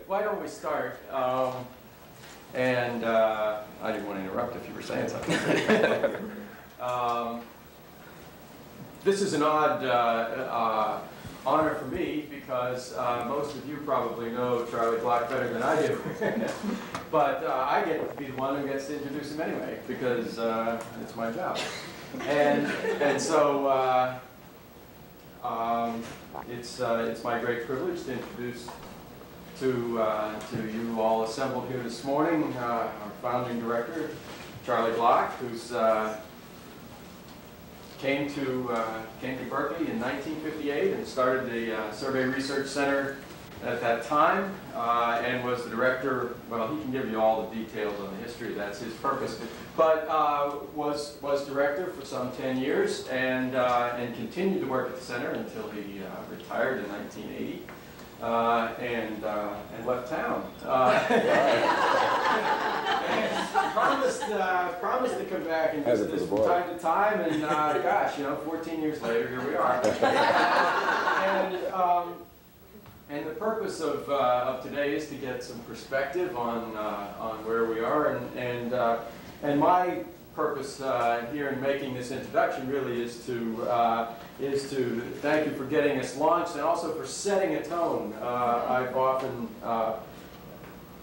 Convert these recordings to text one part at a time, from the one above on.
why don't we start? And I didn't want to interrupt if you were saying something. This is an odd honor for me because most of you probably know Charlie Glock better than I do. But I get to be the one who gets to introduce him anyway because it's my job. And so it's my great privilege to introduce to you all assembled here this morning our founding director, Charlie Glock, who's came to Berkeley in 1958 and started the Survey Research Center at that time, and was the director. Well, he can give you all the details on the history. That's his purpose. But was director for some 10 years and continued to work at the center until he retired in 1980 and left town. And promised to come back and visit us from time to time. And gosh, 14 years later, here we are. And the purpose of today is to get some perspective on where we are, and my purpose here in making this introduction really is to thank you for getting us launched and also for setting a tone. I've often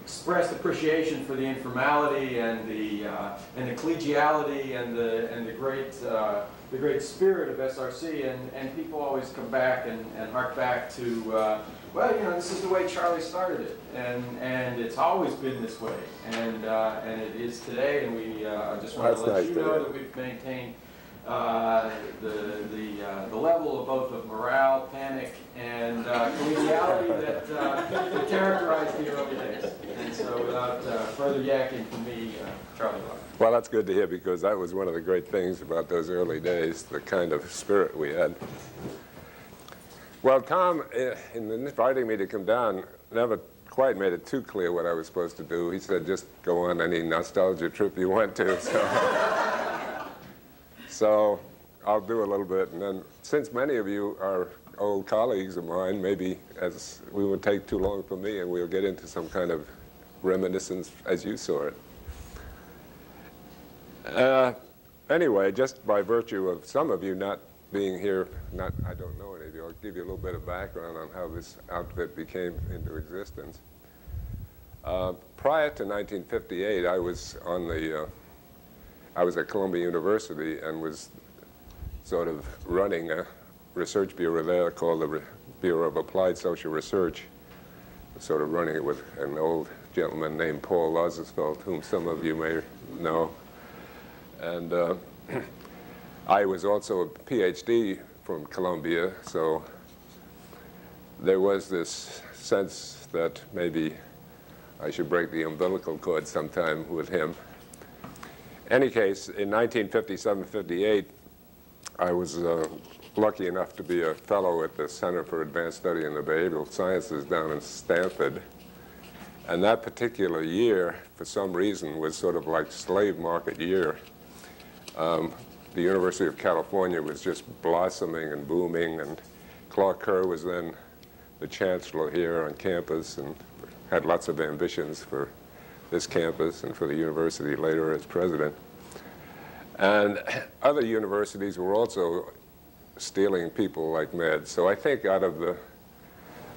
expressed appreciation for the informality and the collegiality and the great spirit of SRC, and people always come back and hark back to well, this is the way Charlie started it, and it's always been this way, and it is today, and we just want to let you know that we've maintained the level of both of morale, panic, and collegiality that characterized the early days. And so, without further yakking from me, Charlie Glock. Well, that's good to hear, because that was one of the great things about those early days, the kind of spirit we had. Well, Tom, in inviting me to come down, never quite made it too clear what I was supposed to do. He said, just go on any nostalgia trip you want to. So I'll do a little bit. And then, since many of you are old colleagues of mine, maybe as we won't take too long for me, and we'll get into some kind of reminiscence as you saw it. Anyway, just by virtue of some of you not being here, I don't know any of you, I'll give you a little bit of background on how this outfit became into existence. Prior to 1958, I was at Columbia University and was sort of running a research bureau there called the Bureau of Applied Social Research, sort of running it with an old gentleman named Paul Lazarsfeld, whom some of you may know. And I was also a PhD from Columbia, so there was this sense that maybe I should break the umbilical cord sometime with him. Any case, in 1957-58, I was lucky enough to be a fellow at the Center for Advanced Study in the Behavioral Sciences down in Stanford. And that particular year, for some reason, was sort of like slave market year. The University of California was just blossoming and booming, and Clark Kerr was then the chancellor here on campus and had lots of ambitions for this campus and for the university later as president. And other universities were also stealing people like mad. So I think out of the,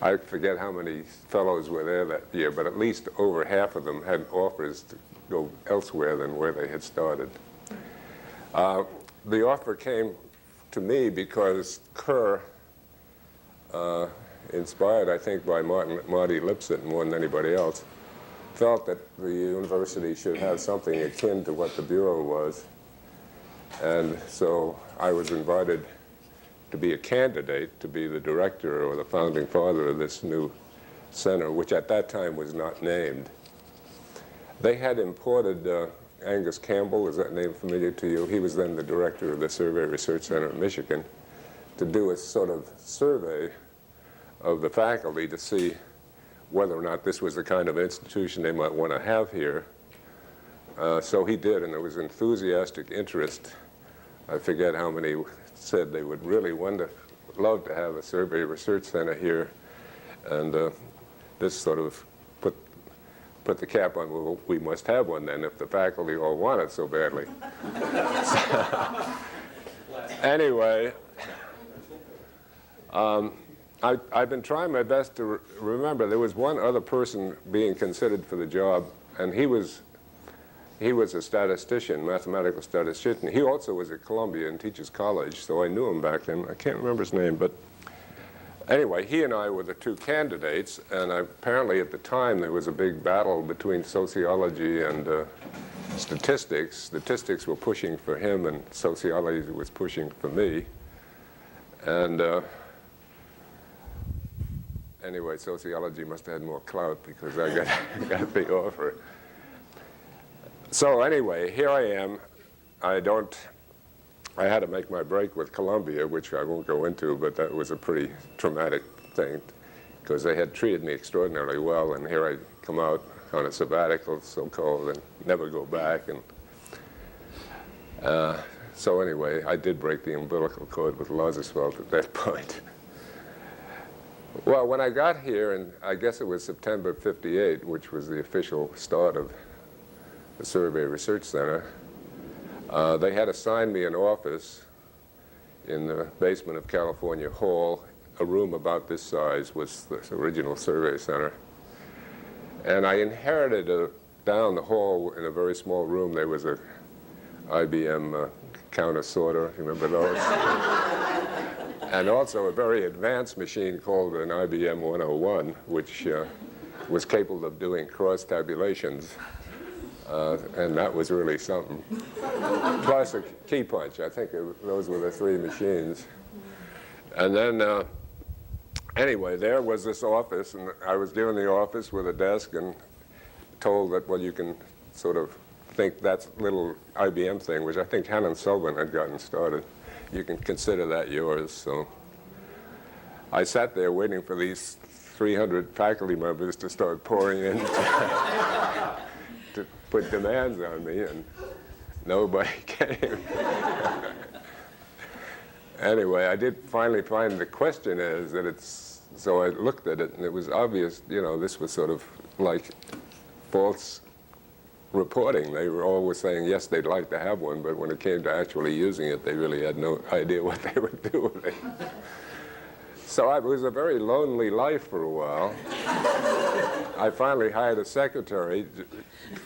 I forget how many fellows were there that year, but at least over half of them had offers to go elsewhere than where they had started. The offer came to me because Kerr, inspired, I think, by Marty Lipset more than anybody else, felt that the university should have something akin to what the Bureau was. And so I was invited to be a candidate to be the director or the founding father of this new center, which at that time was not named. They had imported Angus Campbell, is that name familiar to you? He was then the director of the Survey Research Center in Michigan, to do a sort of survey of the faculty to see whether or not this was the kind of institution they might want to have here. So he did, and there was enthusiastic interest. I forget how many said they would really love to have a survey research center here. And this sort of put the cap on, well, we must have one then if the faculty all want it so badly. Anyway, I've been trying my best to remember. There was one other person being considered for the job, and he was a statistician, mathematical statistician. He also was at Columbia and teaches college, so I knew him back then. I can't remember his name, but anyway, he and I were the two candidates, and apparently at the time there was a big battle between sociology and statistics. Statistics were pushing for him, and sociology was pushing for me. And anyway, sociology must have had more clout because I got the offer. So anyway, here I am. I had to make my break with Columbia, which I won't go into, but that was a pretty traumatic thing because they had treated me extraordinarily well, and here I come out on a sabbatical, so-called, and never go back. And so anyway, I did break the umbilical cord with Lazarsfeld at that point. Well, when I got here, and I guess it was September '58, which was the official start of the Survey Research Center, they had assigned me an office in the basement of California Hall. A room about this size was the original Survey Center. And I inherited down the hall in a very small room, there was a IBM counter sorter, you remember those? And also a very advanced machine called an IBM 101, which was capable of doing cross tabulations. And that was really something. Plus a key punch. I think those were the three machines. And then, anyway, there was this office, and I was given the office with a desk and told that, well, you can sort of think that little IBM thing, which I think Hannon Sullivan had gotten started, you can consider that yours. So I sat there waiting for these 300 faculty members to start pouring in to put demands on me, and nobody came. Anyway, I did finally find the question is that it's, so I looked at it, and it was obvious, you know, this was sort of like false reporting. They were always saying, yes, they'd like to have one, but when it came to actually using it, they really had no idea what they would do with it. So it was a very lonely life for a while. I finally hired a secretary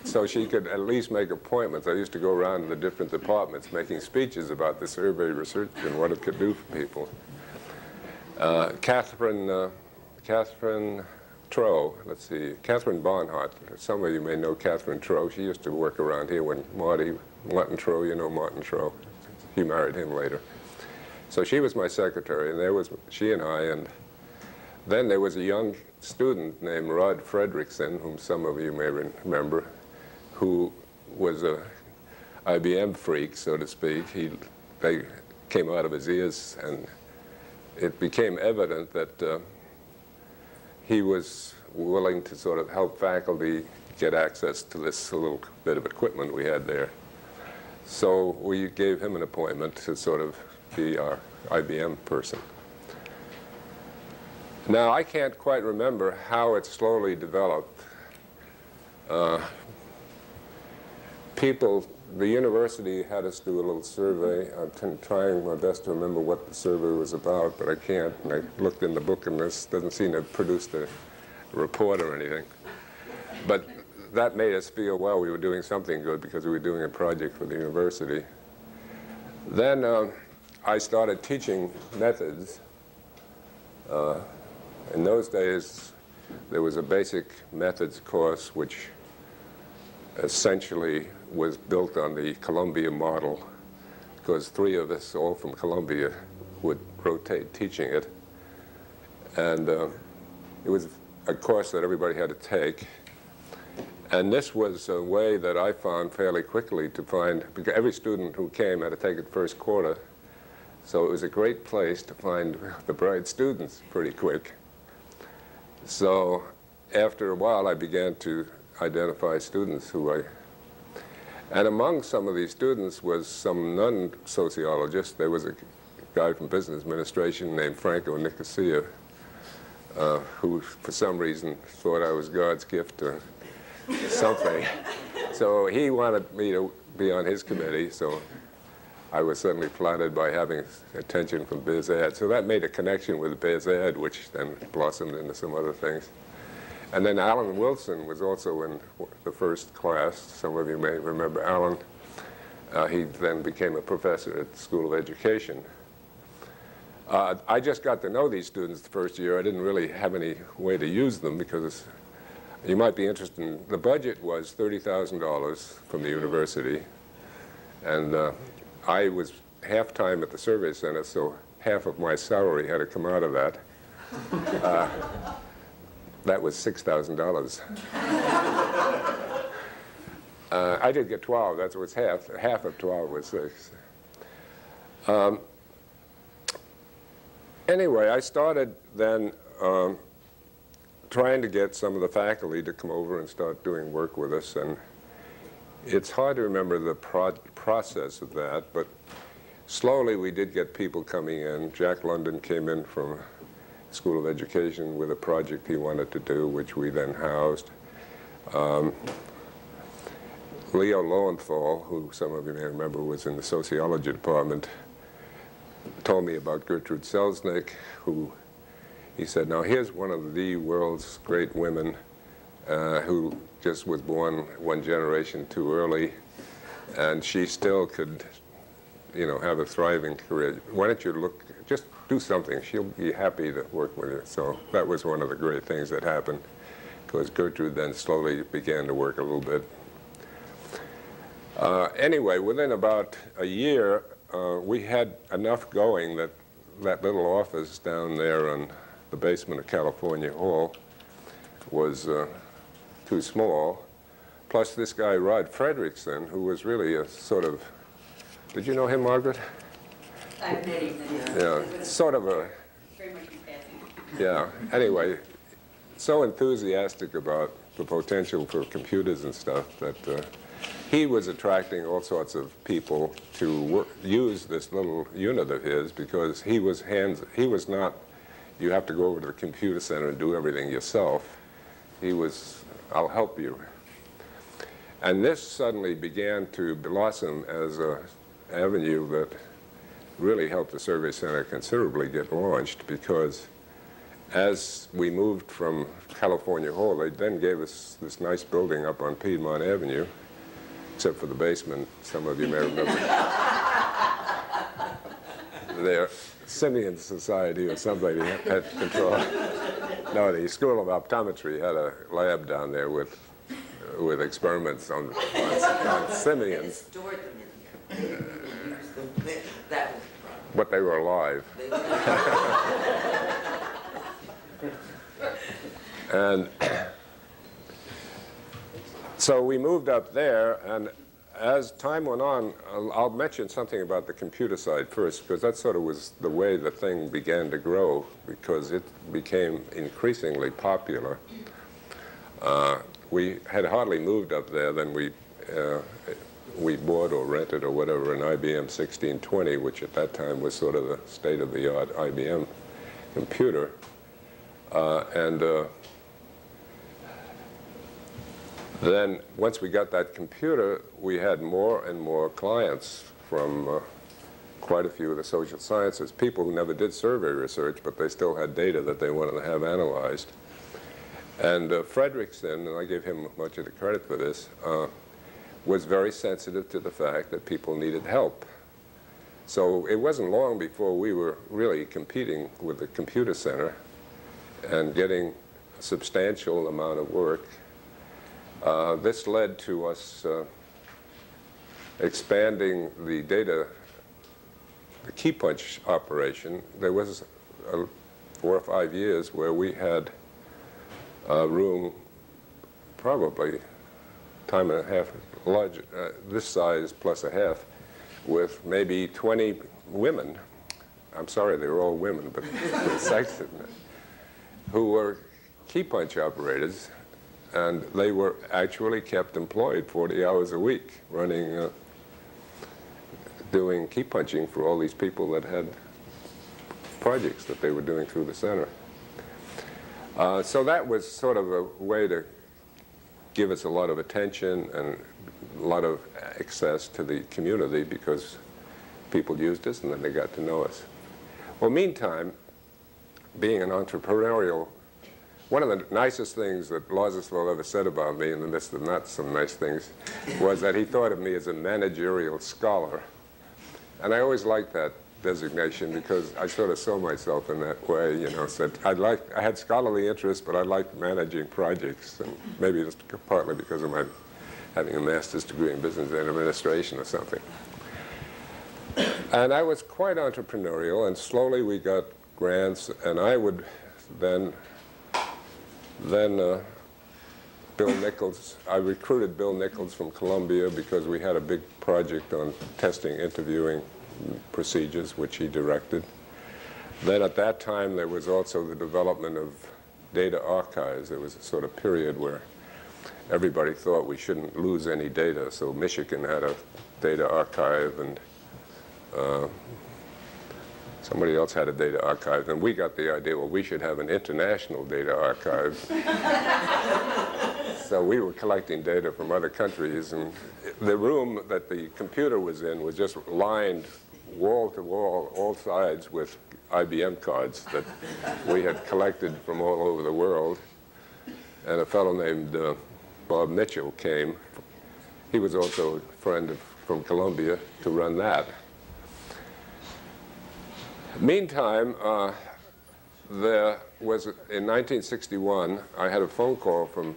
so she could at least make appointments. I used to go around to the different departments making speeches about the survey research and what it could do for people. Catherine Trow, let's see, Catherine Barnhart. Some of you may know Catherine Trow. She used to work around here when Martin Trow, you know Martin Trow. He married him later. So she was my secretary, and there was she and I, and then there was a young student named Rod Fredrickson, whom some of you may remember, who was a IBM freak, so to speak. They came out of his ears, and it became evident that he was willing to sort of help faculty get access to this little bit of equipment we had there. So we gave him an appointment to sort of be our IBM person. Now, I can't quite remember how it slowly developed. The university had us do a little survey. I'm trying my best to remember what the survey was about, but I can't. And I looked in the book, and this doesn't seem to have produced a report or anything. But that made us feel, well, we were doing something good because we were doing a project for the university. Then I started teaching methods. In those days, there was a basic methods course which essentially was built on the Columbia model, because three of us, all from Columbia, would rotate teaching it. And it was a course that everybody had to take. And this was a way that I found fairly quickly to find, because every student who came had to take it first quarter. So it was a great place to find the bright students pretty quick. So after a while, I began to identify students and among some of these students was some non-sociologists. There was a guy from business administration named Franco Nicosia, who for some reason thought I was God's gift to something. So he wanted me to be on his committee, so I was suddenly flattered by having attention from Biz Ed. So that made a connection with Biz Ed, which then blossomed into some other things. And then Alan Wilson was also in the first class. Some of you may remember Alan. He then became a professor at the School of Education. I just got to know these students the first year. I didn't really have any way to use them because you might be interested in, the budget was $30,000 from the university. And I was half-time at the survey center, so half of my salary had to come out of that. That was $6,000. I did get 12, that's what's half. Half of 12 was 6. Anyway, I started then trying to get some of the faculty to come over and start doing work with us. And it's hard to remember the process of that, but slowly we did get people coming in. Jack London came in from School of Education with a project he wanted to do, which we then housed. Leo Lowenthal, who some of you may remember was in the Sociology department, told me about Gertrude Selznick, who he said, now here's one of the world's great women who just was born one generation too early, and she still could, you know, have a thriving career. Why don't you just do something. She'll be happy to work with you. So that was one of the great things that happened, because Gertrude then slowly began to work a little bit. Anyway, within about a year, we had enough going that that little office down there in the basement of California Hall was too small. Plus this guy, Rod Fredrickson, who was really a sort of, did you know him, Margaret? I've met him. Yeah, sort of a, Very much in passing. yeah, anyway, so enthusiastic about the potential for computers and stuff that he was attracting all sorts of people to use this little unit of his, because he was not, you have to go over to the computer center and do everything yourself. He was, I'll help you. And this suddenly began to blossom as an avenue that really helped the Survey Center considerably get launched, because as we moved from California Hall, they then gave us this nice building up on Piedmont Avenue, except for the basement. Some of you may remember. Their Simeon Society or somebody had control. No, the School of Optometry had a lab down there with experiments on simians. Stored them in here. That was the problem. But they were alive. And so we moved up there, and as time went on, I'll mention something about the computer side first, because that sort of was the way the thing began to grow, because it became increasingly popular. We had hardly moved up there, then we bought or rented or whatever an IBM 1620, which at that time was sort of the state-of-the-art IBM computer. Then once we got that computer, we had more and more clients from quite a few of the social sciences, people who never did survey research, but they still had data that they wanted to have analyzed. And Fredrickson, and I give him much of the credit for this, was very sensitive to the fact that people needed help. So it wasn't long before we were really competing with the computer center and getting a substantial amount of work. This led to us expanding the data, the key punch operation. There was 4 or 5 years where we had a room, probably time and a half, large, this size plus a half, with maybe 20 women. I'm sorry, they were all women, but sexed, who were key punch operators. And they were actually kept employed 40 hours a week, running, doing key punching for all these people that had projects that they were doing through the center. So that was sort of a way to give us a lot of attention and a lot of access to the community because people used us and then they got to know us. Well, meantime, being an entrepreneurial, one of the nicest things that Lazarsfeld ever said about me, in the midst of not some nice things, was that he thought of me as a managerial scholar. And I always liked that designation because I sort of saw myself in that way, you know, said I had scholarly interests, but I liked managing projects, and maybe it's partly because of my having a master's degree in business administration or something. And I was quite entrepreneurial, and slowly we got grants, and I would then Bill Nichols, I recruited Bill Nichols from Columbia because we had a big project on testing interviewing procedures, which he directed. Then at that time, there was also the development of data archives. There was a sort of period where everybody thought we shouldn't lose any data, so Michigan had a data archive, and somebody else had a data archive, and we got the idea, well, we should have an international data archive. So we were collecting data from other countries, and the room that the computer was in was just lined wall to wall, all sides, with IBM cards that we had collected from all over the world. And a fellow named Bob Mitchell came. He was also a friend from Columbia to run that. Meantime, there was, in 1961, I had a phone call from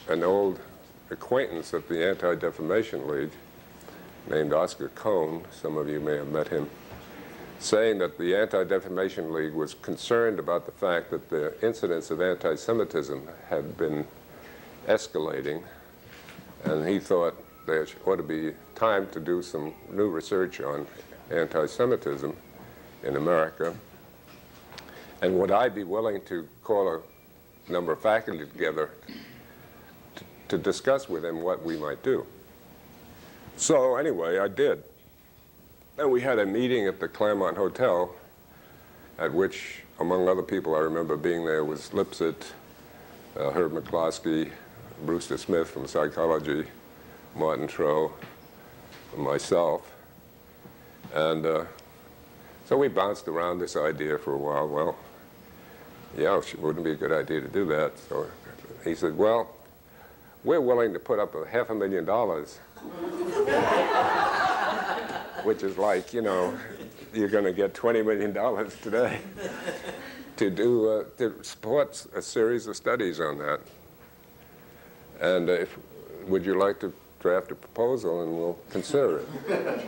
an old acquaintance at the Anti-Defamation League named Oscar Cohn, some of you may have met him, saying that the Anti-Defamation League was concerned about the fact that the incidence of anti-Semitism had been escalating, and he thought there ought to be time to do some new research on anti-Semitism in America, and would I be willing to call a number of faculty together to discuss with him what we might do. So anyway, I did. And we had a meeting at the Claremont Hotel, at which, among other people I remember being there, was Lipset, Herb McCloskey, Brewster Smith from Psychology, Martin Troe, and myself. And so we bounced around this idea for a while. Well, yeah, it wouldn't be a good idea to do that. So he said, well, we're willing to put up $500,000, which is like, you know, you're going to get $20 million today to support a series of studies on that. And would you like to draft a proposal, and we'll consider it.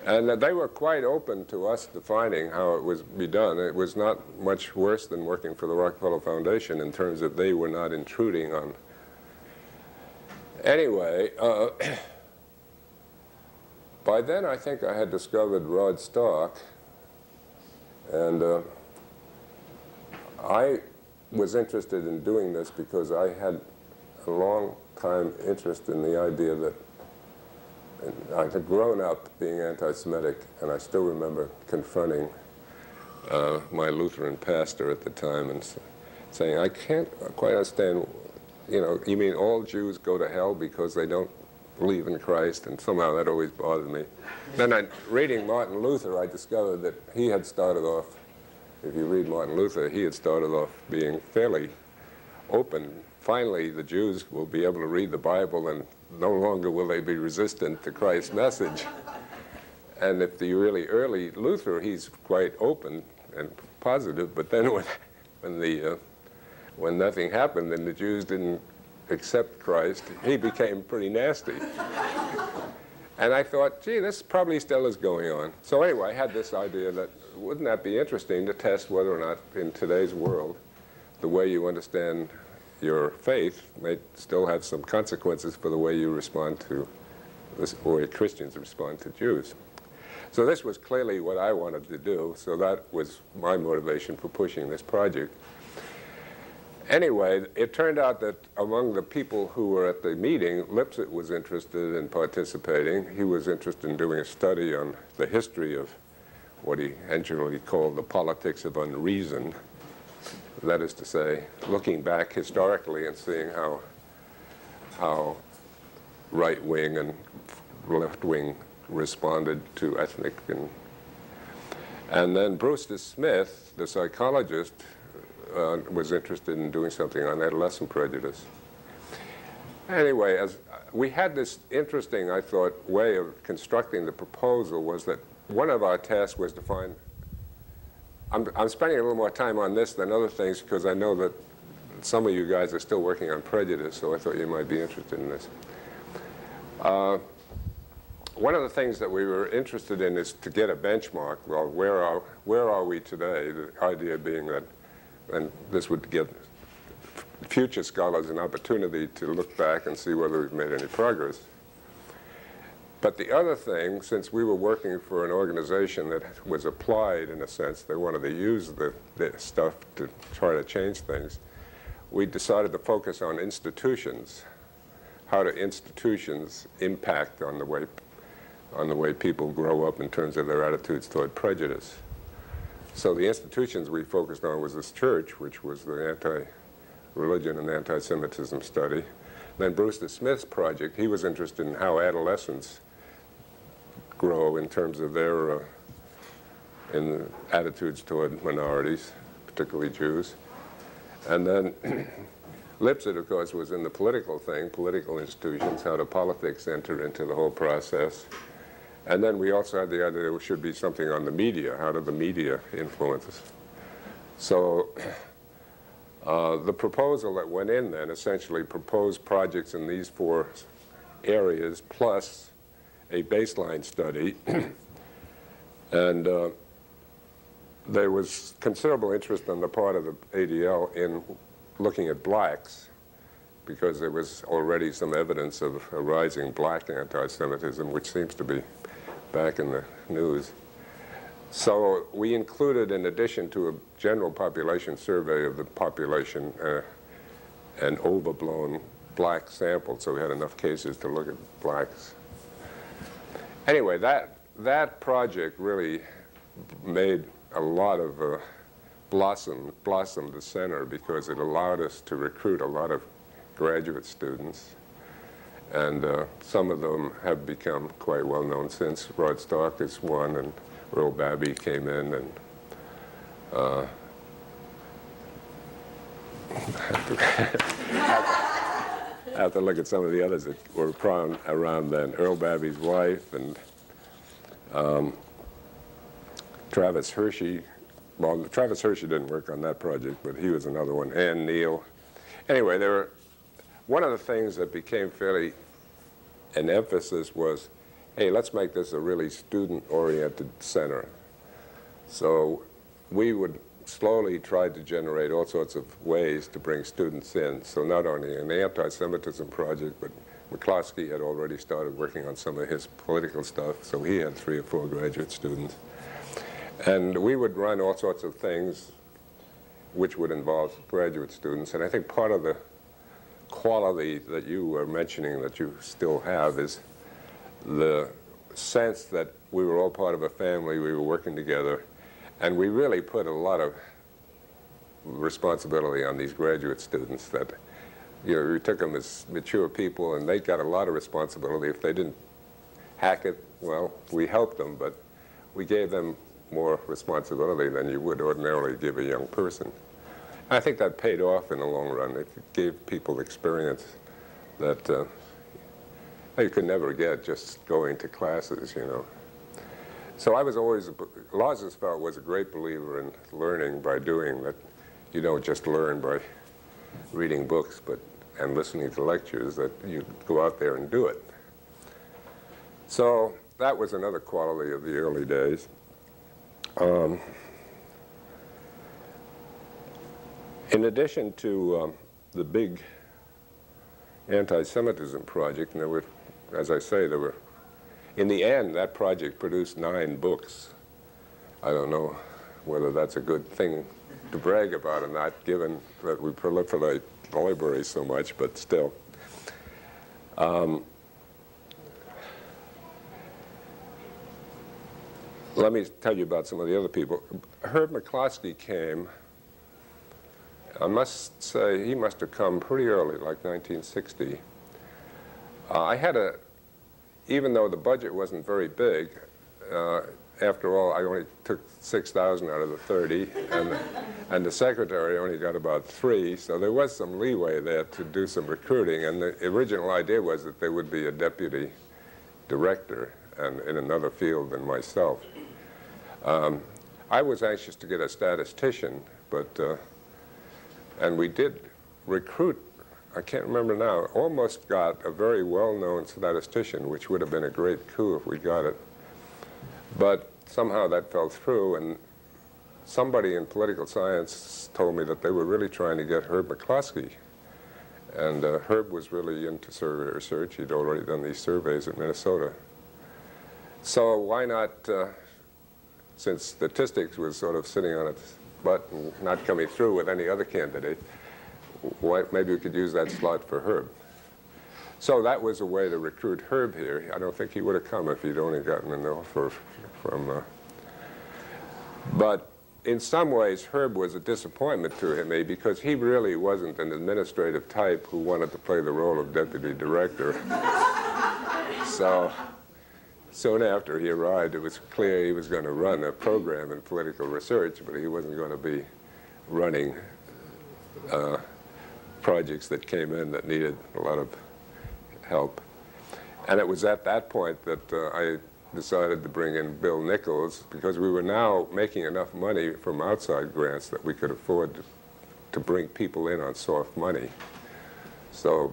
And they were quite open to us defining how it was be done. It was not much worse than working for the Rockefeller Foundation in terms of they were not intruding on. Anyway, by then I think I had discovered Rod Stark, and I was interested in doing this because I had a long time interest in the idea that I had grown up being anti-Semitic, and I still remember confronting my Lutheran pastor at the time and saying, I can't quite understand, you know, you mean all Jews go to hell because they don't believe in Christ? And somehow that always bothered me. Then reading Martin Luther, I discovered that he had started off, if you read Martin Luther, he had started off being fairly open. Finally, the Jews will be able to read the Bible, and no longer will they be resistant to Christ's message. And if the really early Luther, he's quite open and positive, but then when nothing happened and the Jews didn't accept Christ, he became pretty nasty. And I thought, gee, this probably still is going on. So anyway, I had this idea that wouldn't that be interesting to test whether or not in today's world the way you understand your faith may still have some consequences for the way you respond to this, or Christians respond to Jews. So this was clearly what I wanted to do, so that was my motivation for pushing this project. Anyway, it turned out that among the people who were at the meeting, Lipset was interested in participating. He was interested in doing a study on the history of what he eventually called the politics of unreason. That is to say, looking back historically and seeing how right-wing and left-wing responded to ethnic and then Brewster Smith, the psychologist, was interested in doing something on adolescent prejudice. Anyway, as we had this interesting, I thought, way of constructing the proposal was that one of our tasks was to find, I'm spending a little more time on this than other things because I know that some of you guys are still working on prejudice, so I thought you might be interested in this. One of the things that we were interested in is to get a benchmark. Well, where are we today? The idea being that, and this would give future scholars an opportunity to look back and see whether we've made any progress. But the other thing, since we were working for an organization that was applied in a sense, they wanted to use the stuff to try to change things, we decided to focus on institutions, how do institutions impact on the way people grow up in terms of their attitudes toward prejudice. So the institutions we focused on was this church, which was the anti-religion and anti-Semitism study. Then Brewster Smith's project, he was interested in how adolescents grow in terms of their in attitudes toward minorities, particularly Jews. And then Lipset, of course, was in the political thing, political institutions, how do politics enter into the whole process. And then we also had the idea there should be something on the media. How do the media influence us? So the proposal that went in then essentially proposed projects in these 4 areas plus a baseline study. And there was considerable interest on the part of the ADL in looking at blacks because there was already some evidence of a rising black anti-Semitism, which seems to be back in the news. So we included, in addition to a general population survey of the population, an overblown black sample, so we had enough cases to look at blacks. Anyway, that project really made a lot of blossomed the center because it allowed us to recruit a lot of graduate students. And some of them have become quite well known since. Rod Stark is one, and Earl Babby came in, and I have to look at some of the others that were around then. Earl Babby's wife and Travis Hershey. Well, Travis Hershey didn't work on that project, but he was another one. Ann Neal. Anyway, one of the things that became fairly an emphasis was, hey, let's make this a really student-oriented center. So we would slowly try to generate all sorts of ways to bring students in. So not only an anti-Semitism project, but McCloskey had already started working on some of his political stuff, so he had 3 or 4 graduate students. And we would run all sorts of things which would involve graduate students. And I think part of the quality that you were mentioning that you still have is the sense that we were all part of a family, we were working together, and we really put a lot of responsibility on these graduate students that, you know, we took them as mature people and they got a lot of responsibility. If they didn't hack it, well, we helped them, but we gave them more responsibility than you would ordinarily give a young person. I think that paid off in the long run. It gave people experience that you could never get just going to classes, you know. So I was always, Lazarsfeld was a great believer in learning by doing, that you don't just learn by reading books and listening to lectures, that you go out there and do it. So that was another quality of the early days. In addition to the big anti-Semitism project, and there were, as I say, in the end, that project produced 9 books. I don't know whether that's a good thing to brag about or not, given that we proliferate the library so much, but still. Let me tell you about some of the other people. Herb McCloskey came I must say he must have come pretty early, like 1960. I had even though the budget wasn't very big, after all, I only took 6,000 out of the 30, and the secretary only got about 3, so there was some leeway there to do some recruiting, and the original idea was that there would be a deputy director and in another field than myself. I was anxious to get a statistician, but and we did recruit, I can't remember now, almost got a very well-known statistician, which would have been a great coup if we got it. But somehow that fell through, and somebody in political science told me that they were really trying to get Herb McCloskey. And Herb was really into survey research. He'd already done these surveys in Minnesota. So why not, since statistics was sort of sitting on its butt and not coming through with any other candidate, maybe we could use that slot for Herb. So that was a way to recruit Herb here. I don't think he would have come if he'd only gotten an offer from... But in some ways, Herb was a disappointment to me because he really wasn't an administrative type who wanted to play the role of deputy director. So soon after he arrived, it was clear he was going to run a program in political research, but he wasn't going to be running projects that came in that needed a lot of help. And it was at that point that I decided to bring in Bill Nichols, because we were now making enough money from outside grants that we could afford to bring people in on soft money. So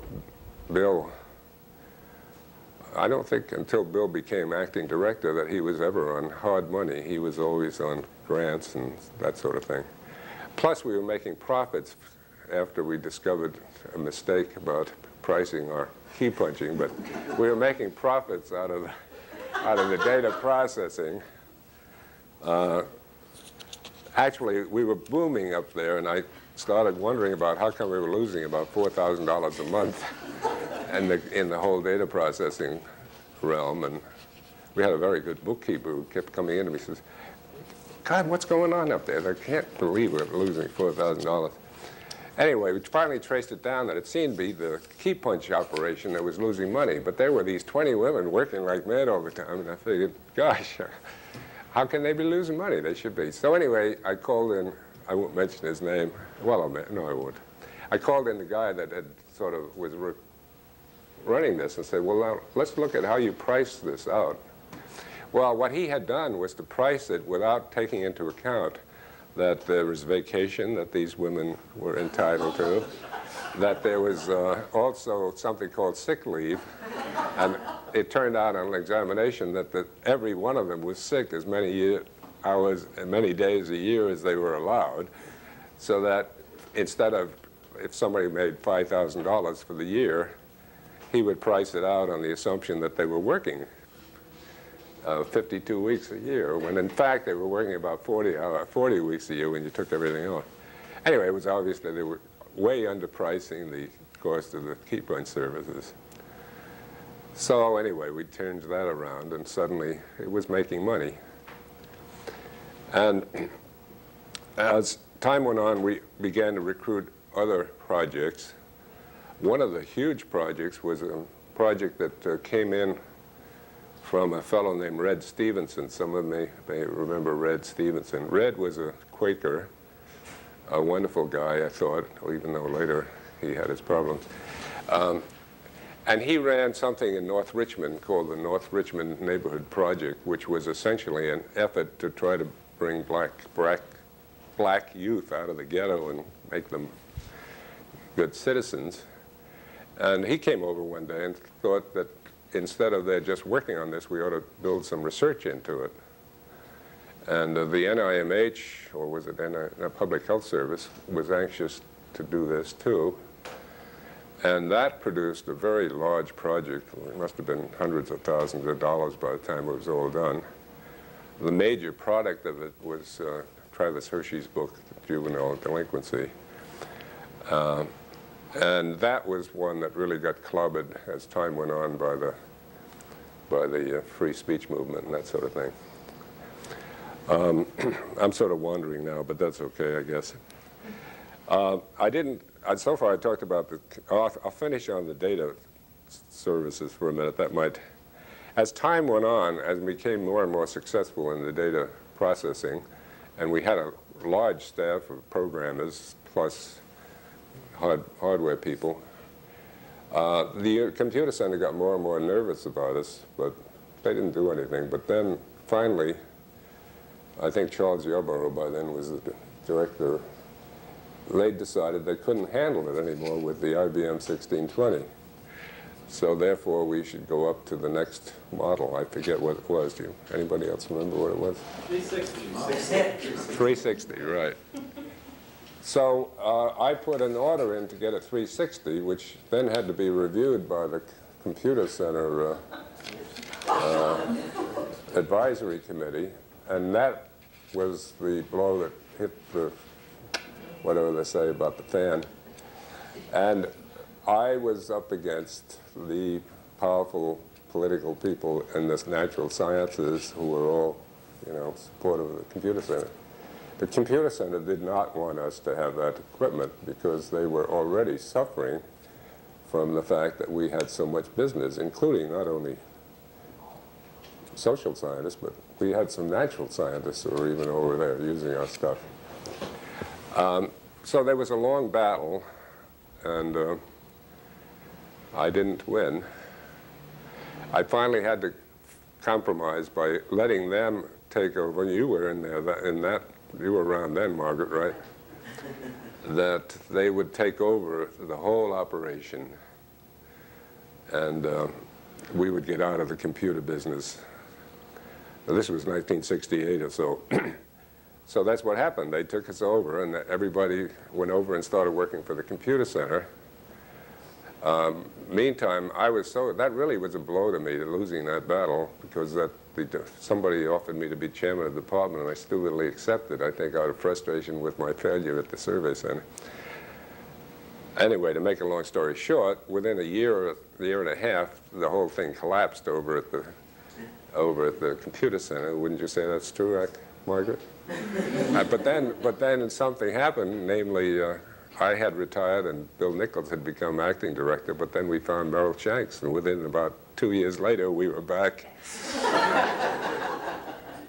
Bill, I don't think until Bill became acting director that he was ever on hard money. He was always on grants and that sort of thing. Plus we were making profits after we discovered a mistake about pricing our key punching, but we were making profits out of the data processing. Actually, we were booming up there, and I started wondering about how come we were losing about $4,000 a month in the whole data processing realm. And we had a very good bookkeeper who kept coming in and he says, "God, what's going on up there? I can't believe we're losing $4,000. Anyway, we finally traced it down that it seemed to be the key punch operation that was losing money. But there were these 20 women working like mad overtime, and I figured, gosh, how can they be losing money? They should be. So anyway, I called in, I won't mention his name. Well, no, I won't. I called in the guy that had sort of was running this and said, well, now, let's look at how you price this out. Well, what he had done was to price it without taking into account that there was vacation that these women were entitled to, that there was also something called sick leave, and it turned out on an examination that every one of them was sick as many hours and many days a year as they were allowed, so that instead of, if somebody made $5,000 for the year, he would price it out on the assumption that they were working 52 weeks a year, when in fact they were working about 40 weeks a year when you took everything off. Anyway, it was obviously they were way underpricing the cost of the key punch services. So anyway, we turned that around, and suddenly it was making money. And as time went on, we began to recruit other projects. One of the huge projects was a project that came in from a fellow named Red Stevenson. Some of you may remember Red Stevenson. Red was a Quaker, a wonderful guy, I thought, even though later he had his problems. And he ran something in North Richmond called the North Richmond Neighborhood Project, which was essentially an effort to try to bring black youth out of the ghetto and make them good citizens. And he came over one day and thought that instead of their just working on this, we ought to build some research into it. And the NIMH, or was it Public Health Service, was anxious to do this too. And that produced a very large project. It must have been hundreds of thousands of dollars by the time it was all done. The major product of it was Travis Hershey's book, Juvenile Delinquency. And that was one that really got clobbered as time went on by the free speech movement and that sort of thing. I'm sort of wandering now, but that's okay, I guess. I didn't, so far I talked about the, I'll finish on the data services for a minute. That might, as time went on, as we became more and more successful in the data processing, and we had a large staff of programmers plus hardware people, the computer center got more and more nervous about us, but they didn't do anything. But then finally, I think Charles Yarborough by then was the director, they decided they couldn't handle it anymore with the IBM 1620. So therefore, we should go up to the next model. I forget what it was. Do you, anybody else remember what it was? 360. 360, right. So I put an order in to get a 360, which then had to be reviewed by the computer center advisory committee, and that was the blow that hit the, whatever they say about the fan. And I was up against the powerful political people in the natural sciences who were all, you know, supportive of the computer center. The computer center did not want us to have that equipment because they were already suffering from the fact that we had so much business, including not only social scientists, but we had some natural scientists who were even over there using our stuff. So there was a long battle, and I didn't win. I finally had to compromise by letting them take over. You were in there, you were around then, Margaret, right? That they would take over the whole operation, and we would get out of the computer business. Now, this was 1968 or so. So that's what happened. They took us over, and everybody went over and started working for the computer center. Meantime, that really was a blow to me, losing that battle, because somebody offered me to be chairman of the department, and I stupidly accepted, I think out of frustration with my failure at the survey center. Anyway, to make a long story short, within a year and a half, the whole thing collapsed over at the computer center. Wouldn't you say that's true, Margaret? But then something happened, namely, I had retired and Bill Nichols had become acting director, but then we found Merrill Shanks, and within about 2 years later, we were back.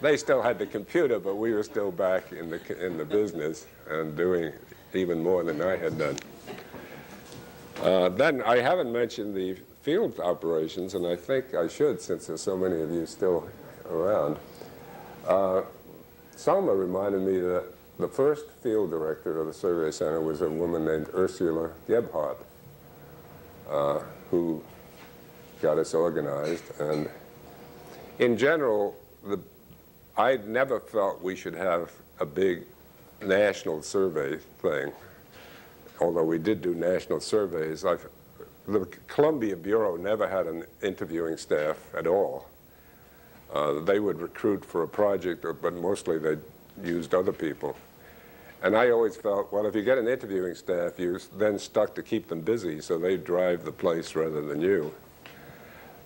They still had the computer, but we were still back in the business and doing even more than I had done. Then I haven't mentioned the field operations, and I think I should, since there's so many of you still around. Selma reminded me that the first field director of the survey center was a woman named Ursula Gebhardt, who got us organized. And in general, I never felt we should have a big national survey thing, although we did do national surveys. The Columbia Bureau never had an interviewing staff at all. They would recruit for a project, but mostly they used other people. And I always felt, well, if you get an interviewing staff, you're then stuck to keep them busy, so they drive the place rather than you.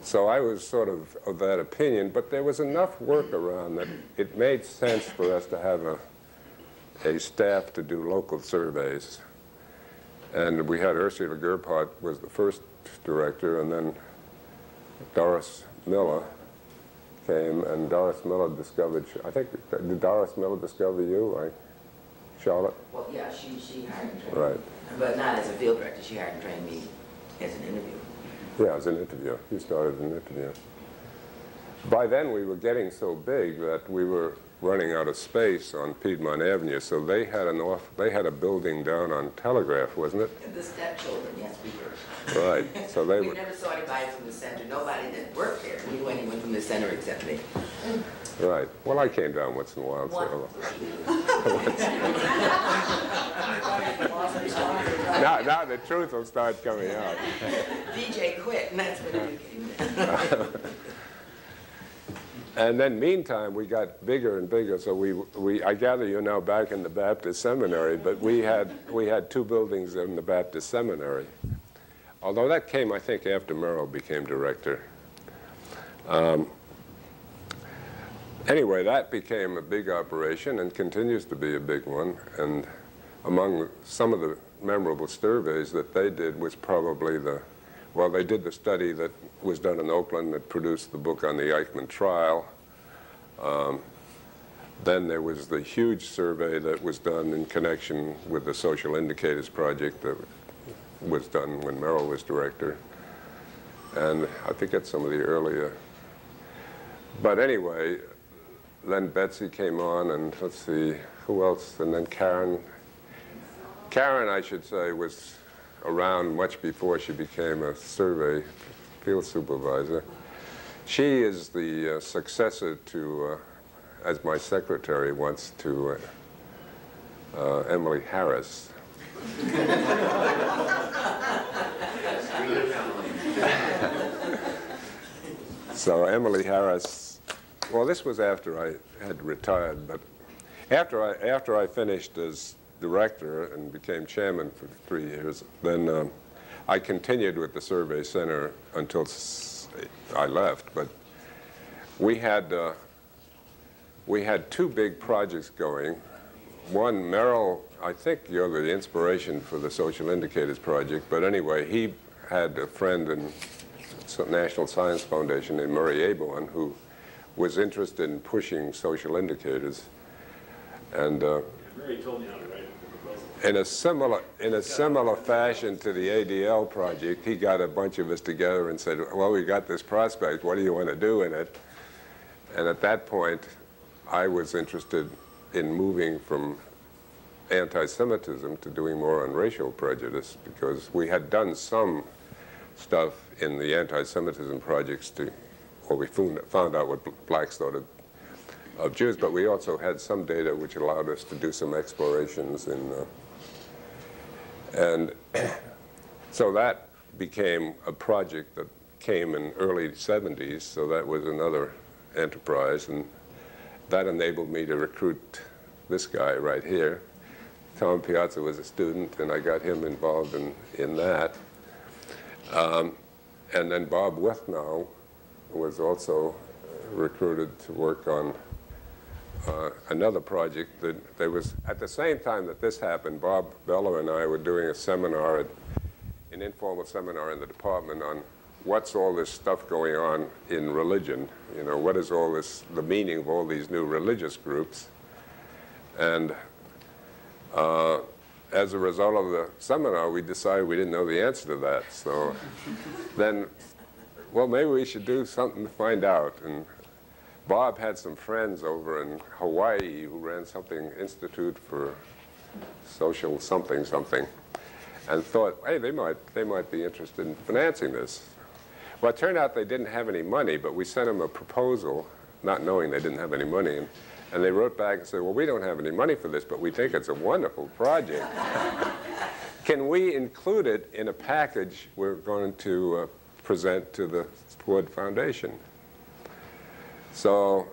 So I was sort of that opinion, but there was enough work around that it made sense for us to have a staff to do local surveys. And we had Ursula Gebhardt was the first director, and then Doris Miller came, and Doris Miller discovered, I think, did Doris Miller discover you, Charlotte? Well, yeah, she hired and trained Right. me. But not as a field director. She hired and trained me as an interviewer. Yeah, as an interviewer. You started as an interviewer. By then, we were getting so big that we were running out of space on Piedmont Avenue, so they had a building down on Telegraph, wasn't it? The stepchildren, yes, we were. Right. So they we were. never saw anybody from the center. Nobody that worked there knew anyone from the center except me. Right. Well, I came down once in a while. So. Now the truth will start coming out. DJ quit, and that's when you came down. And then meantime, we got bigger and bigger. So I gather you're now back in the Baptist Seminary, but we had 2 buildings in the Baptist Seminary. Although that came, I think, after Merrill became director. Anyway, that became a big operation and continues to be a big one. And among some of the memorable surveys that they did was probably well, they did the study that was done in Oakland that produced the book on the Eichmann trial. Then there was the huge survey that was done in connection with the Social Indicators Project that was done when Merrill was director. And I think that's some of the earlier. But anyway, then Betsy came on, and let's see, who else? And then Karen. Karen, I should say, was around much before she became a survey field supervisor. She is the successor to, as my secretary once, to Emily Harris. So Emily Harris, well, this was after I had retired, but after I finished as director and became chairman for 3 years, then I continued with the Survey Center until I left. But we had two big projects going. One, Merrill, I think you're the inspiration for the Social Indicators Project, but anyway, he had a friend in National Science Foundation named Murray Aborn who was interested in pushing social indicators. And Murray told me how to write a proposal. in a similar fashion to the ADL project, he got a bunch of us together and said, well, we got this prospect, what do you want to do in it? And at that point, I was interested in moving from anti-Semitism to doing more on racial prejudice, because we had done some stuff in the anti-Semitism projects or we found out what blacks thought of Jews, but we also had some data which allowed us to do some explorations and so that became a project that came in early 70s, so that was another enterprise, and that enabled me to recruit this guy right here. Tom Piazza was a student, and I got him involved in that. And then Bob Wethnow was also recruited to work on another project that there was, at the same time that this happened, Bob Beller and I were doing a seminar, an informal seminar in the department on what's all this stuff going on in religion. You know, what is all this, the meaning of all these new religious groups? And as a result of the seminar, we decided we didn't know the answer to that. So then, well, maybe we should do something to find out. And Bob had some friends over in Hawaii who ran something, Institute for Social something, and thought, hey, they might be interested in financing this. Well, it turned out they didn't have any money, but we sent them a proposal, not knowing they didn't have any money. And they wrote back and said, well, we don't have any money for this, but we think it's a wonderful project. Can we include it in a package we're going to present to the Ford Foundation? So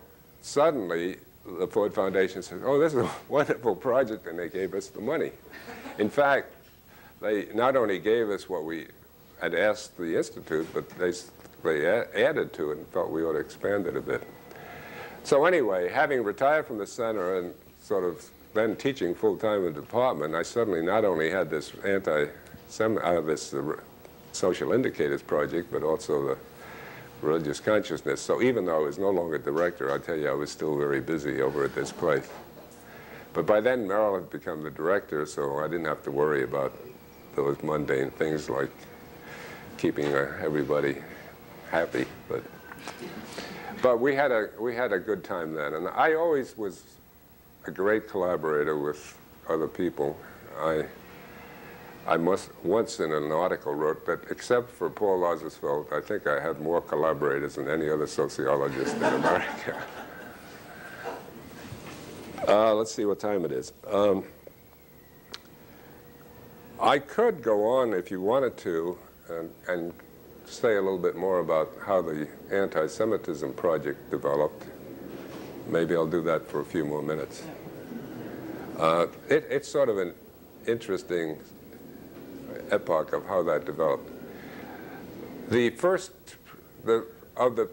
suddenly, the Ford Foundation said, oh, this is a wonderful project, and they gave us the money. In fact, they not only gave us what we had asked the Institute, but they added to it and felt we ought to expand it a bit. So anyway, having retired from the center and sort of then teaching full-time in the department, I suddenly not only had this Social Indicators Project, but also the religious consciousness. So even though I was no longer director, I tell you, I was still very busy over at this place. But by then, Merrill had become the director, so I didn't have to worry about those mundane things like keeping everybody happy. But we had a good time then, and I always was a great collaborator with other people. I must once in an article wrote that except for Paul Lazarsfeld, I think I had more collaborators than any other sociologist in America. Let's see what time it is. I could go on if you wanted to and say a little bit more about how the Anti-Semitism project developed. Maybe I'll do that for a few more minutes. It's sort of an interesting epoch of how that developed. The first of the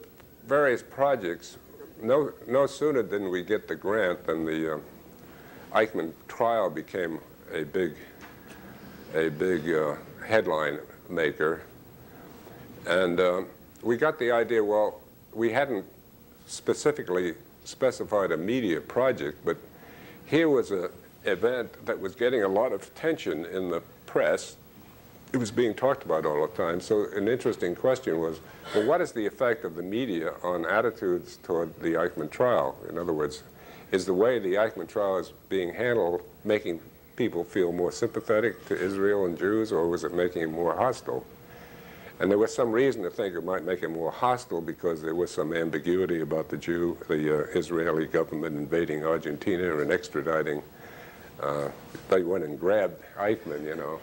various projects, no sooner than we get the grant than the Eichmann trial became a big headline maker. And we got the idea, well, we hadn't specifically specified a media project, but here was an event that was getting a lot of attention in the press. It was being talked about all the time. So an interesting question was, well, what is the effect of the media on attitudes toward the Eichmann trial? In other words, is the way the Eichmann trial is being handled making people feel more sympathetic to Israel and Jews, or was it making it more hostile? And there was some reason to think it might make it more hostile because there was some ambiguity about the Israeli government invading Argentina and extraditing. They went and grabbed Eichmann, you know.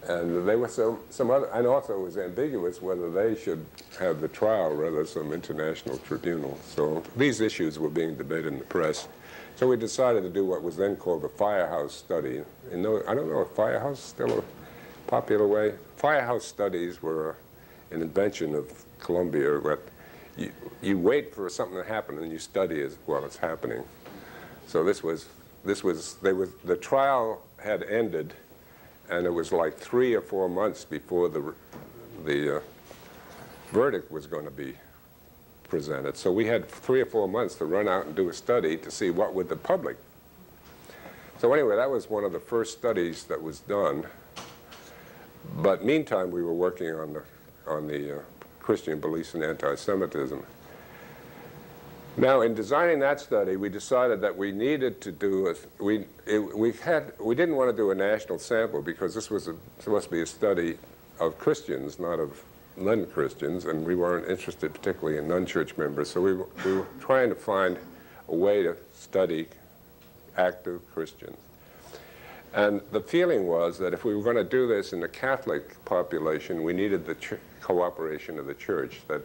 And there was some other, and also it was ambiguous whether they should have the trial rather than some international tribunal. So these issues were being debated in the press. So we decided to do what was then called the Firehouse Study. I don't know if Firehouse is still a popular way. Firehouse studies were an invention of Columbia, but you wait for something to happen and you study it while it's happening. So the trial had ended, and it was like 3 or 4 months before the verdict was going to be presented. So we had 3 or 4 months to run out and do a study to see what would the public. So anyway, that was one of the first studies that was done. But meantime, we were working on the Christian beliefs in anti-Semitism. Now, in designing that study, we decided that we needed to do we didn't want to do a national sample because this was supposed to be a study of Christians, not of non-Christians, and we weren't interested particularly in non-church members. So we were trying to find a way to study active Christians. And the feeling was that if we were going to do this in the Catholic population, we needed the cooperation of the church, that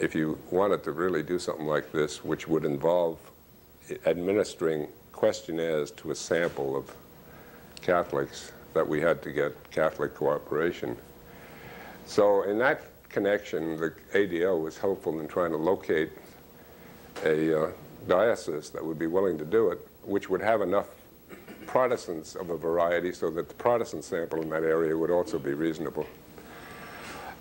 if you wanted to really do something like this, which would involve administering questionnaires to a sample of Catholics, that we had to get Catholic cooperation. So in that connection, the ADL was helpful in trying to locate a diocese that would be willing to do it, which would have enough Protestants of a variety so that the Protestant sample in that area would also be reasonable.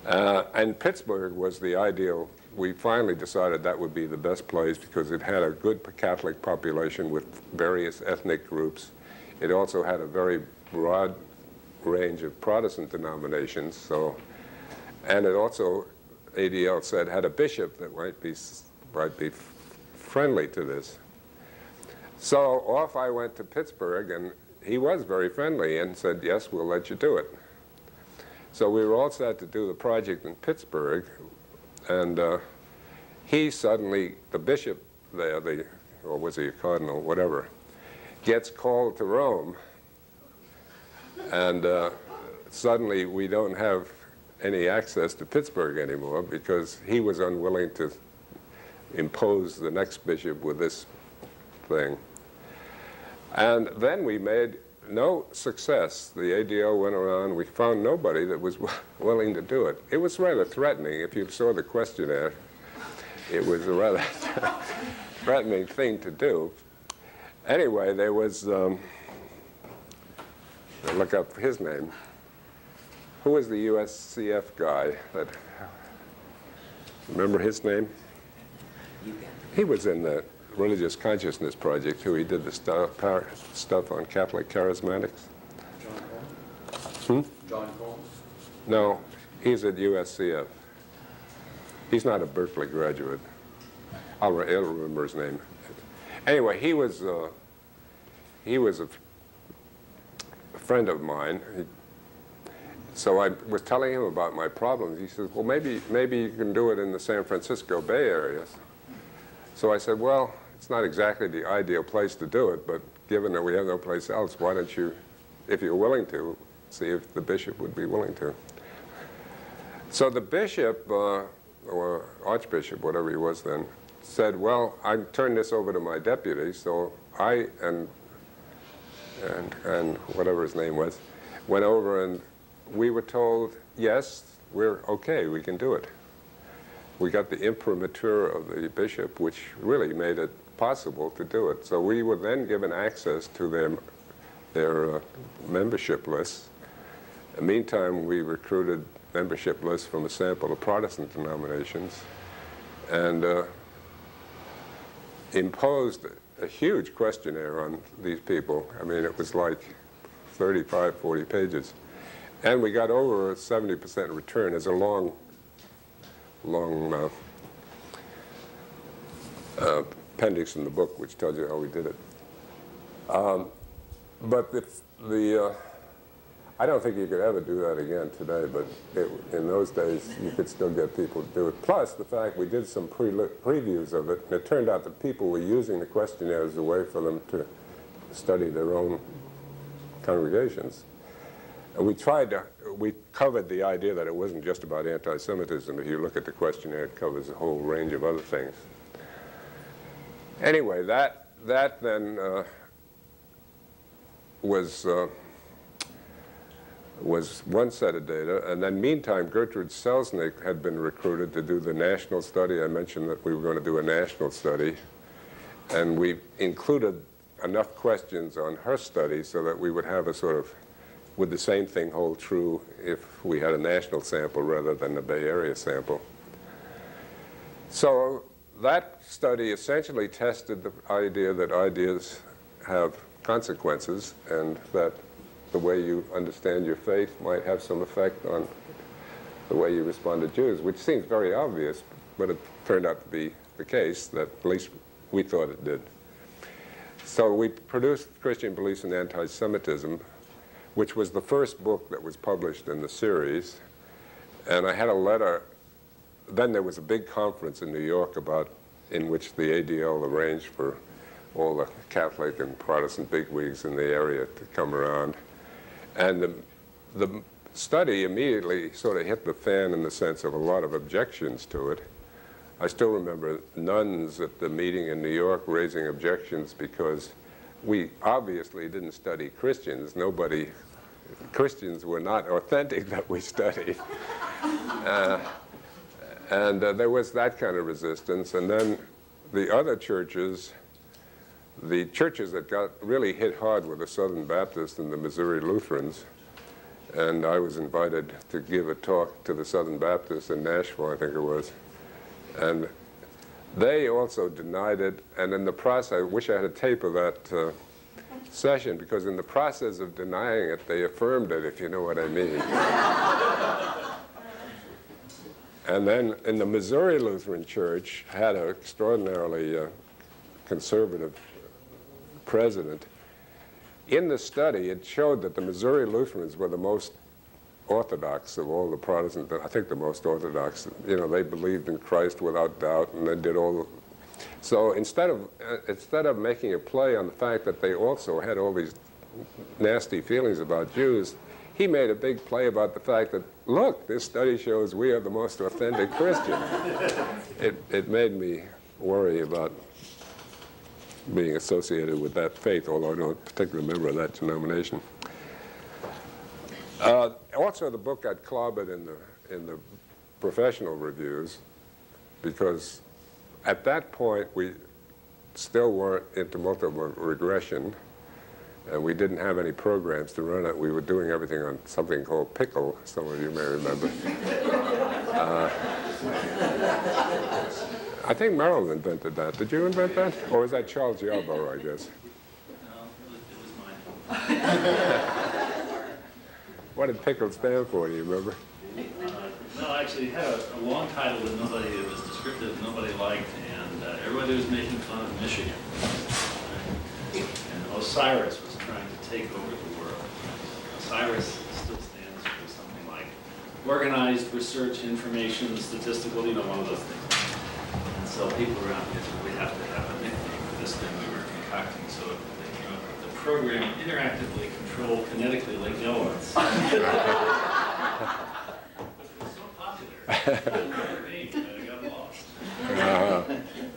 And Pittsburgh was the ideal. We finally decided that would be the best place because it had a good Catholic population with various ethnic groups. It also had a very broad range of Protestant denominations. And it also, ADL said, had a bishop that might be friendly to this. So off I went to Pittsburgh, and he was very friendly and said, yes, we'll let you do it. So we were all set to do the project in Pittsburgh, and he suddenly, the bishop there, or was he a cardinal, whatever, gets called to Rome, and suddenly we don't have any access to Pittsburgh anymore because he was unwilling to impose the next bishop with this thing. And then we made no success. The ADL went around, we found nobody that was willing to do it. It was rather threatening. If you saw the questionnaire, it was a rather threatening thing to do. Anyway, there was, I'll look up his name. Who was the USCF guy? Remember his name? He was in the Religious Consciousness Project, who he did the stuff on Catholic charismatics. John Combs? No, he's at USCF. He's not a Berkeley graduate. I'll remember his name. Anyway, he was a friend of mine. So I was telling him about my problems. He says, well, maybe you can do it in the San Francisco Bay Area. So I said, well, it's not exactly the ideal place to do it, but given that we have no place else, why don't you, if you're willing to, see if the bishop would be willing to. So the bishop, or archbishop, whatever he was then, said, well, I turned this over to my deputy, so I and whatever his name was, went over, and we were told, yes, we're okay, we can do it. We got the imprimatur of the bishop, which really made it possible to do it. So we were then given access to their their membership lists. In the meantime, we recruited membership lists from a sample of Protestant denominations and imposed a huge questionnaire on these people. I mean, it was like 35, 40 pages. And we got over a 70% return. There's a long appendix in the book which tells you how we did it. But I don't think you could ever do that again today, but in those days you could still get people to do it. Plus the fact we did some previews of it, and it turned out that people were using the questionnaire as a way for them to study their own congregations. And we covered the idea that it wasn't just about anti-Semitism. If you look at the questionnaire, it covers a whole range of other things. Anyway, that then was one set of data, and then meantime Gertrude Selznick had been recruited to do the national study. I mentioned that we were going to do a national study, and we included enough questions on her study so that we would have a sort of, would the same thing hold true if we had a national sample rather than a Bay Area sample. So that study essentially tested the idea that ideas have consequences and that the way you understand your faith might have some effect on the way you respond to Jews, which seems very obvious, but it turned out to be the case, that at least we thought it did. So we produced Christian Beliefs in Anti-Semitism, which was the first book that was published in the series. And I had a letter. Then there was a big conference in New York in which the ADL arranged for all the Catholic and Protestant bigwigs in the area to come around. And the study immediately sort of hit the fan in the sense of a lot of objections to it. I still remember nuns at the meeting in New York raising objections because we obviously didn't study Christians. Christians were not authentic that we studied. And there was that kind of resistance. And then the other churches, the churches that got really hit hard were the Southern Baptists and the Missouri Lutherans. And I was invited to give a talk to the Southern Baptists in Nashville, I think it was. And they also denied it. And in the process, I wish I had a tape of that session, because in the process of denying it, they affirmed it, if you know what I mean. And then in the Missouri Lutheran Church had an extraordinarily conservative president. In the study, it showed that the Missouri Lutherans were the most orthodox of all the Protestants. I think the most orthodox. You know, they believed in Christ without doubt, and they did all the... So instead of making a play on the fact that they also had all these nasty feelings about Jews, he made a big play about the fact that, look, this study shows we are the most authentic Christians. It made me worry about being associated with that faith, although I'm not a particular member of that denomination. Also, the book got clobbered in the professional reviews, because at that point we still weren't into multiple regression, and we didn't have any programs to run it. We were doing everything on something called Pickle, some of you may remember. I think Merrill invented that. Did you invent that? Or was that Charles Yarborough, I guess? No, it was mine. What did Pickle stand for, do you remember? No, actually, it had a long title that it was descriptive, nobody liked, and everybody was making fun of Michigan. Right? And Osiris was trying to take over the world. Osiris still stands for something like organized research, information, statistical, you know, one of those things. And so people around here said, we have to have a nickname for this thing we were concocting, so they came up with the program interactively controlled kinetically like no one's. I got lost.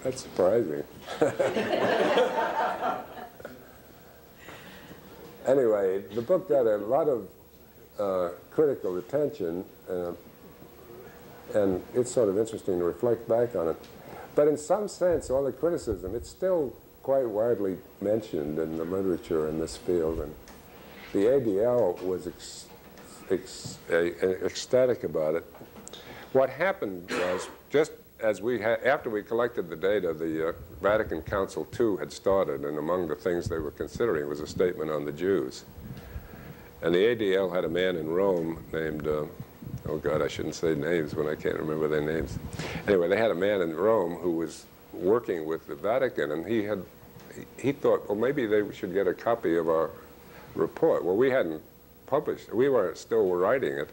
That's surprising. Anyway, the book got a lot of critical attention, and it's sort of interesting to reflect back on it. But in some sense, all the criticism, it's still quite widely mentioned in the literature in this field. And the ADL was ecstatic about it. What happened was, just as after we collected the data, the Vatican Council II had started, and among the things they were considering was a statement on the Jews. And the ADL had a man in Rome named, oh God, I shouldn't say names when I can't remember their names. Anyway, they had a man in Rome who was working with the Vatican, and he thought, well, maybe they should get a copy of our report. Well, we hadn't published it. We were still writing it.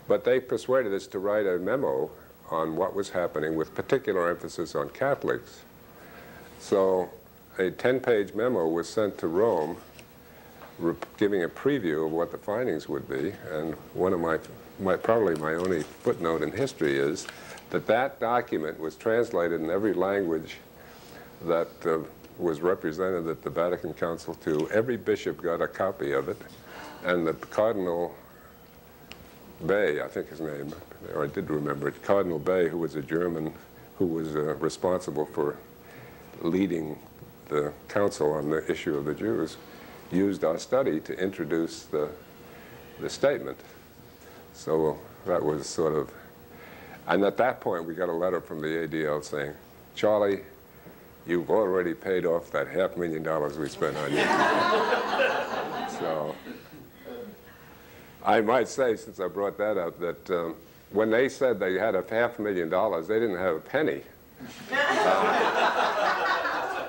But they persuaded us to write a memo on what was happening with particular emphasis on Catholics. So a 10-page memo was sent to Rome giving a preview of what the findings would be. And one of probably my only footnote in history is that document was translated in every language that was represented at the Vatican Council II. Every bishop got a copy of it, and the Cardinal Bay, I think his name, or I did remember it, Cardinal Bay, who was a German who was responsible for leading the council on the issue of the Jews, used our study to introduce the statement. So that was sort of, and at that point we got a letter from the ADL saying, Charlie, you've already paid off that $500,000 we spent on you. So I might say, since I brought that up, that when they said they had $500,000, they didn't have a penny.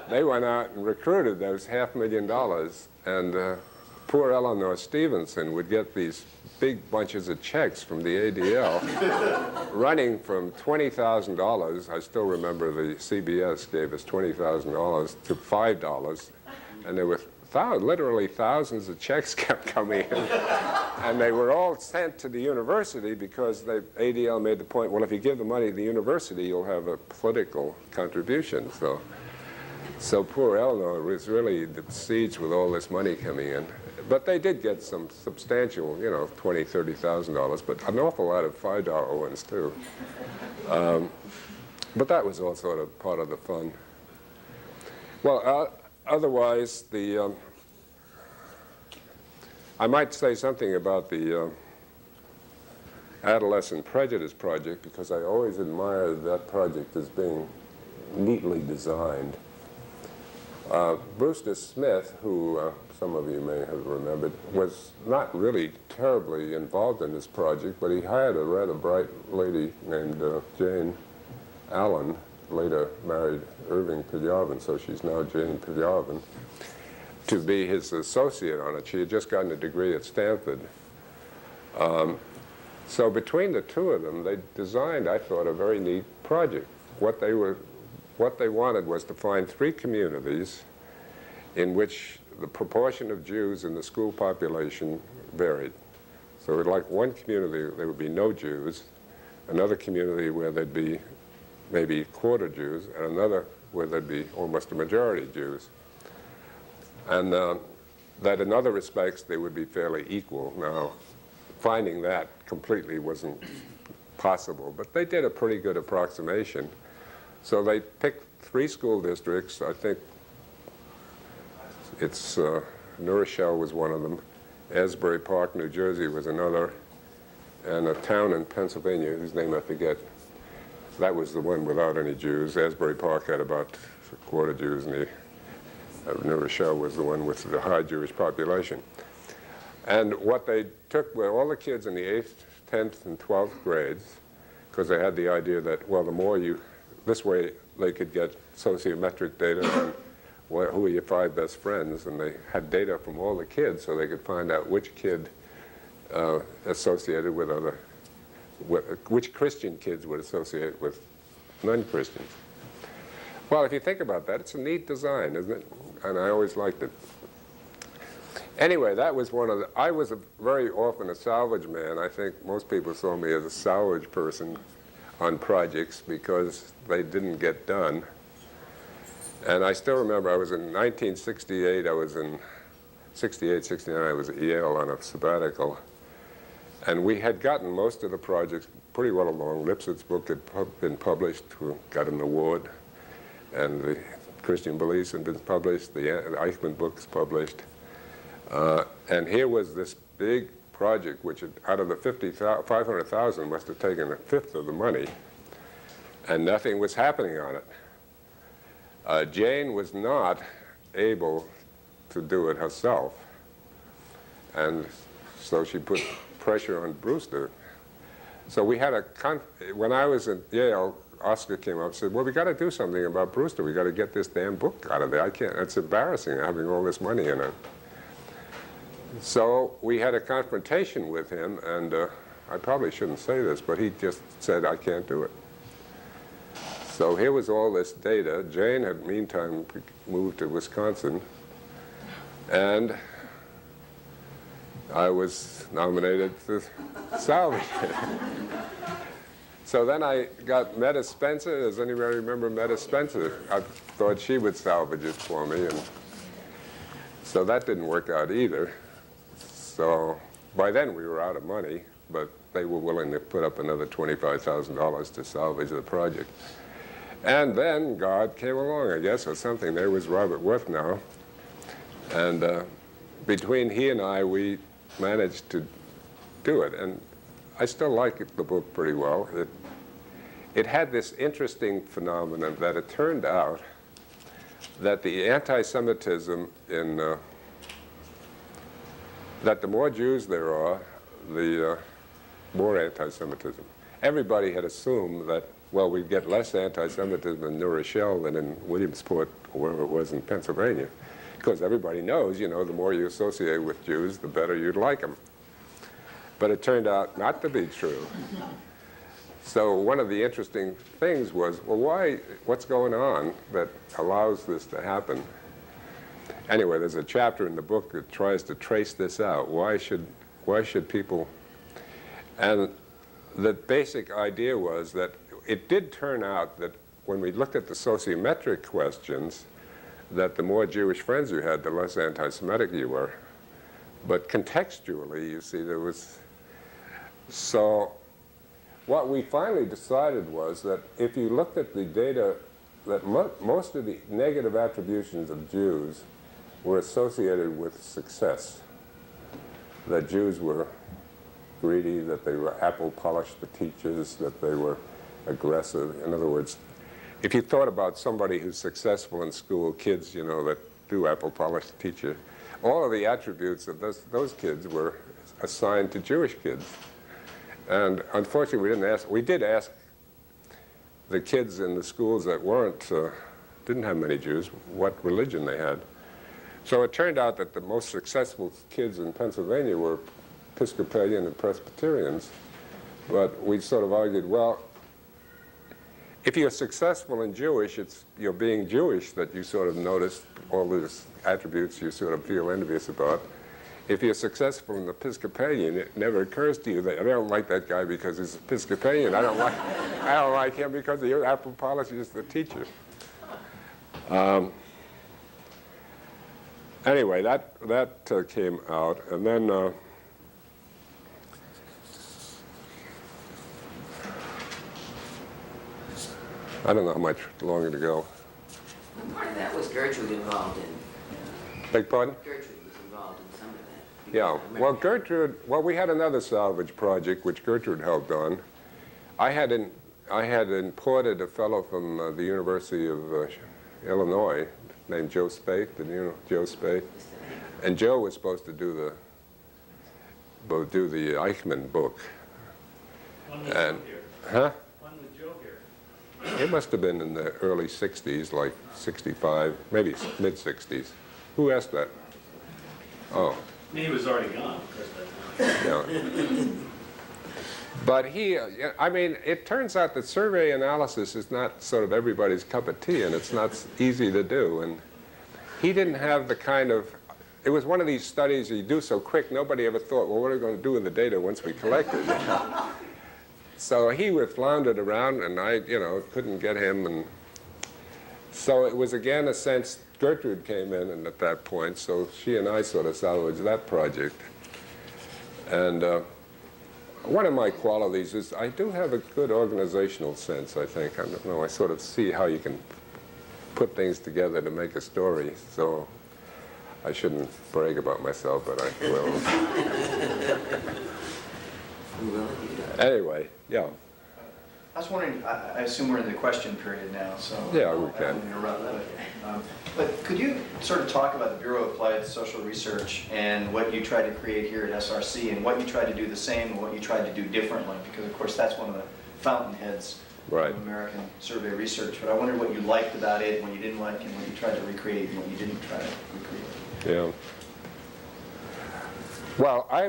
They went out and recruited those $500,000, and poor Eleanor Stevenson would get these big bunches of checks from the ADL, running from $20,000, I still remember the CBS gave us $20,000, to $5, and there were literally thousands of checks kept coming in, and they were all sent to the university because the ADL made the point, well, if you give the money to the university, you'll have a political contribution. So poor Eleanor was really besieged with all this money coming in. But they did get some substantial, $20,000, $30,000, but an awful lot of $5 ones, too. But that was all sort of part of the fun. Well, otherwise, I might say something about the Adolescent Prejudice Project, because I always admired that project as being neatly designed. Brewster Smith, who some of you may have remembered, was not really terribly involved in this project, but he hired a rather bright lady named Jane Allen, later married Irving Pilyarvin, so she's now Jane Pilyarvin, to be his associate on it. She had just gotten a degree at Stanford. So between the two of them, they designed, I thought, a very neat project. What they wanted was to find 3 communities in which the proportion of Jews in the school population varied. So like one community, there would be no Jews, another community where there'd be maybe quarter Jews, and another where there'd be almost a majority Jews. And that in other respects, they would be fairly equal. Now, finding that completely wasn't possible, but they did a pretty good approximation. So they picked 3 school districts. I think it's New Rochelle was one of them, Asbury Park, New Jersey was another, and a town in Pennsylvania whose name I forget. That was the one without any Jews. Asbury Park had about a quarter Jews, and New Rochelle was the one with the high Jewish population. And what they took were all the kids in the 8th, 10th, and 12th grades, because they had the idea that, well, the more this way they could get sociometric data on who are your 5 best friends, and they had data from all the kids so they could find out which kid associated with which Christian kids would associate with non-Christians. Well, if you think about that, it's a neat design, isn't it? And I always liked it. Anyway, that was I was very often a salvage man. I think most people saw me as a salvage person on projects because they didn't get done. And I still remember I was in 1968, I was in 68, 69, I was at Yale on a sabbatical. And we had gotten most of the projects pretty well along. Lipset's book had been published, got an award. And the Christian Beliefs had been published, the Eichmann book is published. And here was this big project, which out of the 500,000 must have taken a fifth of the money, and nothing was happening on it. Jane was not able to do it herself, and so she put pressure on Brewster. So we had when I was at Yale, Oscar came up and said, well, we got to do something about Brewster. We got to get this damn book out of there. I can't, it's embarrassing having all this money in it. So we had a confrontation with him, and I probably shouldn't say this, but he just said, I can't do it. So here was all this data. Jane had meantime moved to Wisconsin, and I was nominated to salvage it. So then I got Meta Spencer. Does anybody remember Meta Spencer? I thought she would salvage it for me, and so that didn't work out either. So by then we were out of money, but they were willing to put up another $25,000 to salvage the project. And then God came along, I guess, or something. There was Robert Worth now. And between he and I, we managed to do it. And I still like the book pretty well. It had this interesting phenomenon that it turned out that the anti-Semitism in that the more Jews there are, the more anti-Semitism. Everybody had assumed that, well, we'd get less anti-Semitism in New Rochelle than in Williamsport or wherever it was in Pennsylvania. Because everybody knows, you know, the more you associate with Jews, the better you'd like them. But it turned out not to be true. So one of the interesting things was, well, what's going on that allows this to happen? Anyway, there's a chapter in the book that tries to trace this out. Why should people? And the basic idea was that it did turn out that when we looked at the sociometric questions, that the more Jewish friends you had, the less anti-Semitic you were. But contextually, you see, there was... So what we finally decided was that if you looked at the data, that most of the negative attributions of Jews were associated with success. That Jews were greedy, that they were apple-polished to teachers, that they were aggressive. In other words, if you thought about somebody who's successful in school, kids, you know, that do apple-polish to teacher, all of the attributes of those kids were assigned to Jewish kids. And unfortunately, we did ask the kids in the schools that didn't have many Jews, what religion they had. So it turned out that the most successful kids in Pennsylvania were Episcopalian and Presbyterians. But we sort of argued, well, if you're successful in Jewish, it's your being Jewish that you sort of notice all these attributes you sort of feel envious about. If you're successful in Episcopalian, it never occurs to you that I don't like that guy because he's Episcopalian. I don't like him because he apple-polishes the teacher. Anyway, that came out, and then I don't know how much longer to go. Well, part of that was Gertrude involved in. Beg pardon? Gertrude was involved in some of that. Yeah. Well, Gertrude. Well, we had another salvage project which Gertrude helped on. I had imported a fellow from the University of Illinois named Joe Spate. Did you know Joe Spate? And Joe was supposed to do the Eichmann book. When was And Joe here? huh? When was Joe here? It must have been in the early 60s, like 65, maybe mid-60s. Who asked that? Oh. He was already gone, of course, by then. Yeah. But I mean, it turns out that survey analysis is not sort of everybody's cup of tea, and it's not easy to do. And he didn't have the kind of, it was one of these studies you do so quick, nobody ever thought, well, what are we going to do with the data once we collect it? So he floundered around, and I, couldn't get him. And so it was, again, a sense, Gertrude came in and at that point, so she and I sort of salvaged that project. And one of my qualities is I do have a good organizational sense, I think. I don't know, I sort of see how you can put things together to make a story. So I shouldn't brag about myself, but I will. Anyway, yeah. I was wondering, I assume we're in the question period now, so Yeah, we I can. won't interrupt. But could you sort of talk about the Bureau of Applied Social Research and what you tried to create here at SRC and what you tried to do the same and what you tried to do differently? Because, of course, that's one of the fountainheads Right. of American survey research. But I wondered what you liked about it, what you didn't like, and what you tried to recreate and what you didn't try to recreate. Yeah. Well, I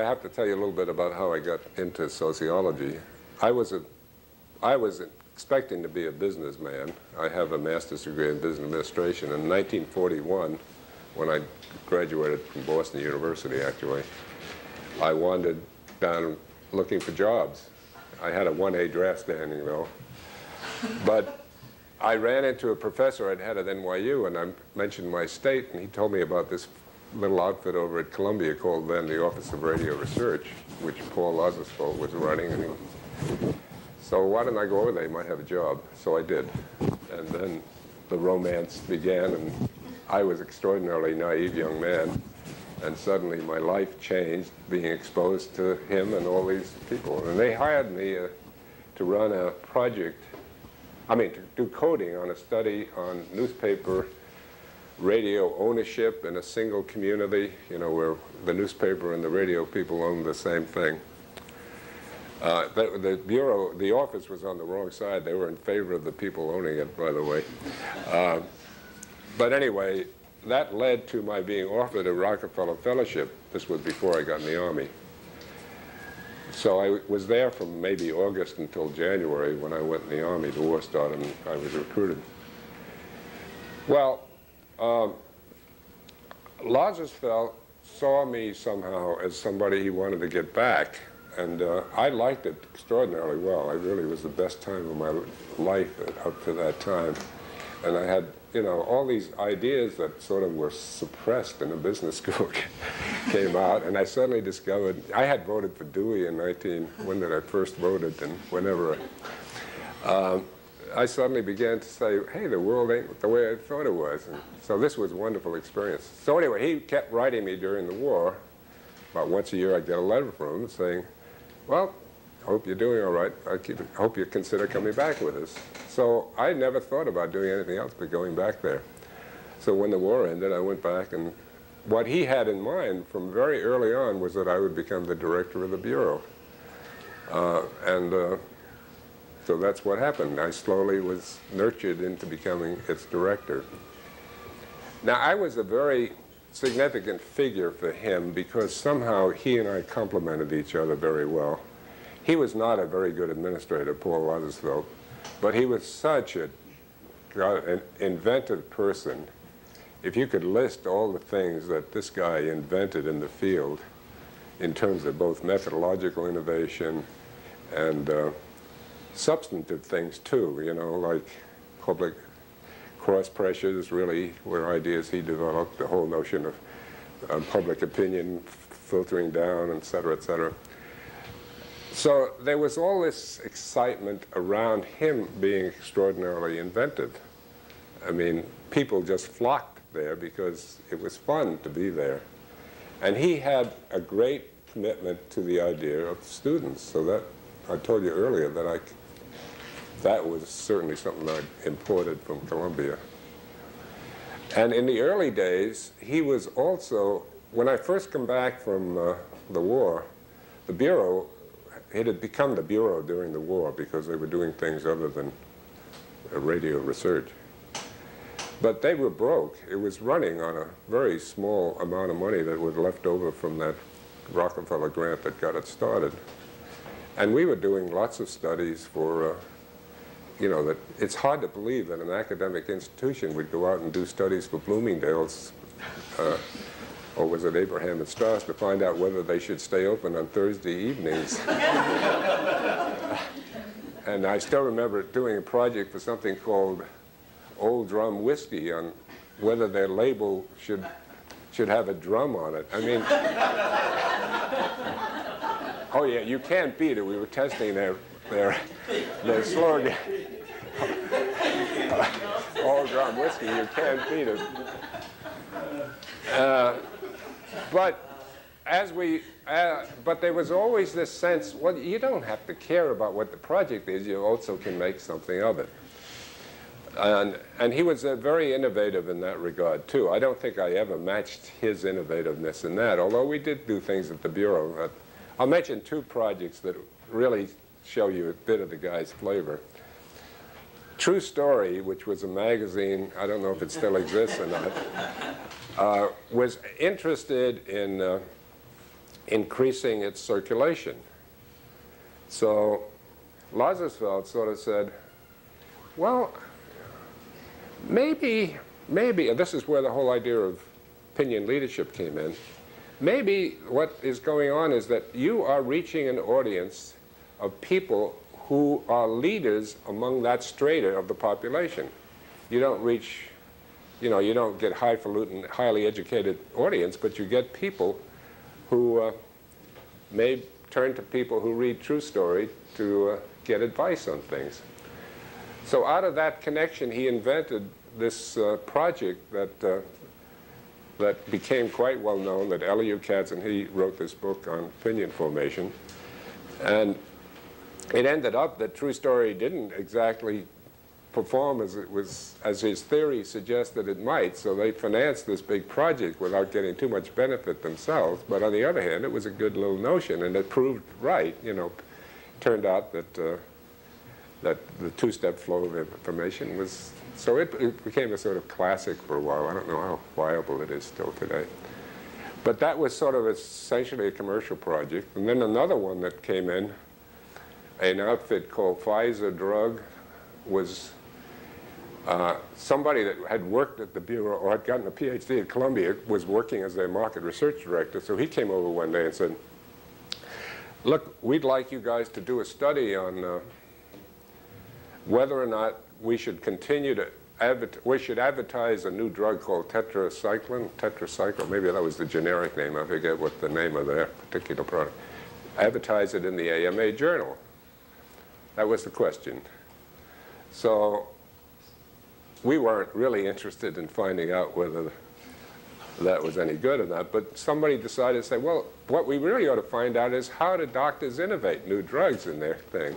have to tell you a little bit about how I got into sociology. I was expecting to be a businessman. I have a master's degree in business administration. In 1941, when I graduated from Boston University, actually, I wandered down looking for jobs. I had a 1A draft standing, though. But I ran into a professor I'd had at NYU, and I mentioned my state, and he told me about this little outfit over at Columbia called then the Office of Radio Research, which Paul Osisfeld was running. And so why didn't I go over there? He might have a job. So I did. And then the romance began, and I was an extraordinarily naive young man. And suddenly my life changed, being exposed to him and all these people. And they hired me to run a project, to do coding on a study on newspaper radio ownership in a single community, where the newspaper and the radio people own the same thing. The bureau, the office was on the wrong side. They were in favor of the people owning it, by the way. But anyway, that led to my being offered a Rockefeller Fellowship. This was before I got in the Army. So I was there from maybe August until January when I went in the Army. The war started and I was recruited. Well, Lazarsfeld saw me somehow as somebody he wanted to get back, and I liked it extraordinarily well. It really was the best time of my life up to that time. And I had, all these ideas that sort of were suppressed in a business school came out, and I suddenly discovered, I had voted for Dewey in when did I first voted, and whenever. I suddenly began to say, hey, the world ain't the way I thought it was. And so this was a wonderful experience. So anyway, he kept writing me during the war. About once a year I'd get a letter from him saying, well, I hope you're doing all right. I hope you consider coming back with us. So I never thought about doing anything else but going back there. So when the war ended, I went back, and what he had in mind from very early on was that I would become the director of the Bureau. So that's what happened. I slowly was nurtured into becoming its director. Now, I was a very significant figure for him because somehow he and I complemented each other very well. He was not a very good administrator, Paul Osisfeld, but he was such an inventive person. If you could list all the things that this guy invented in the field in terms of both methodological innovation and substantive things too, like public cross pressures really were ideas he developed, the whole notion of public opinion filtering down, et cetera, et cetera. So there was all this excitement around him being extraordinarily inventive. I mean, people just flocked there because it was fun to be there. And he had a great commitment to the idea of students. So that, I told you earlier that that was certainly something I imported from Columbia. And in the early days, he was also, when I first come back from the war, the Bureau, it had become the Bureau during the war because they were doing things other than radio research. But they were broke. It was running on a very small amount of money that was left over from that Rockefeller grant that got it started. And we were doing lots of studies for that it's hard to believe that an academic institution would go out and do studies for Bloomingdale's, or was it Abraham and Strauss, to find out whether they should stay open on Thursday evenings. And I still remember doing a project for something called Old Drum Whiskey on whether their label should have a drum on it. I mean, oh yeah, you can't beat it. We were testing their slogan. Old Drum Whiskey, you can't beat it. But but there was always this sense, well, you don't have to care about what the project is, you also can make something of it. And he was very innovative in that regard, too. I don't think I ever matched his innovativeness in that, although we did do things at the Bureau. I'll mention 2 projects that really show you a bit of the guy's flavor. True Story, which was a magazine, I don't know if it still exists or not, was interested in increasing its circulation. So Lazarsfeld sort of said, well, maybe, and this is where the whole idea of opinion leadership came in, maybe what is going on is that you are reaching an audience of people who are leaders among that strata of the population. You don't reach, you don't get highfalutin, highly educated audience, but you get people who may turn to people who read True Story to get advice on things. So out of that connection, he invented this project that became quite well known, that Elihu Katz and he wrote this book on opinion formation. And it ended up that True Story didn't exactly perform as his theory suggested it might, so they financed this big project without getting too much benefit themselves. But on the other hand, it was a good little notion, and it proved right. Turned out that the two-step flow of information was, so it became a sort of classic for a while. I don't know how viable it is still today. But that was sort of essentially a commercial project. And then another one that came in, an outfit called Pfizer Drug, was somebody that had worked at the Bureau or had gotten a PhD at Columbia, was working as their market research director. So he came over one day and said, look, we'd like you guys to do a study on whether or not we should continue to advertise a new drug called tetracycline, maybe that was the generic name, I forget what the name of their particular product. Advertise it in the AMA journal. That was the question. So we weren't really interested in finding out whether that was any good or not, but somebody decided to say, well, what we really ought to find out is how do doctors innovate new drugs in their thing.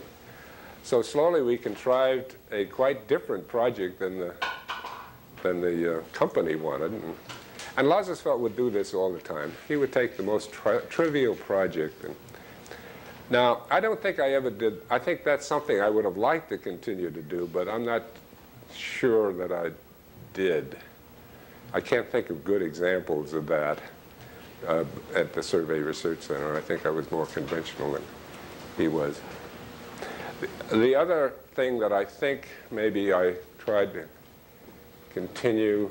So slowly we contrived a quite different project than the company wanted. And Lazarsfeld would do this all the time. He would take the most trivial project. Now, I don't think I ever did. I think that's something I would have liked to continue to do, but I'm not sure that I did. I can't think of good examples of that at the Survey Research Center. I think I was more conventional than he was. The other thing that I think maybe I tried to continue,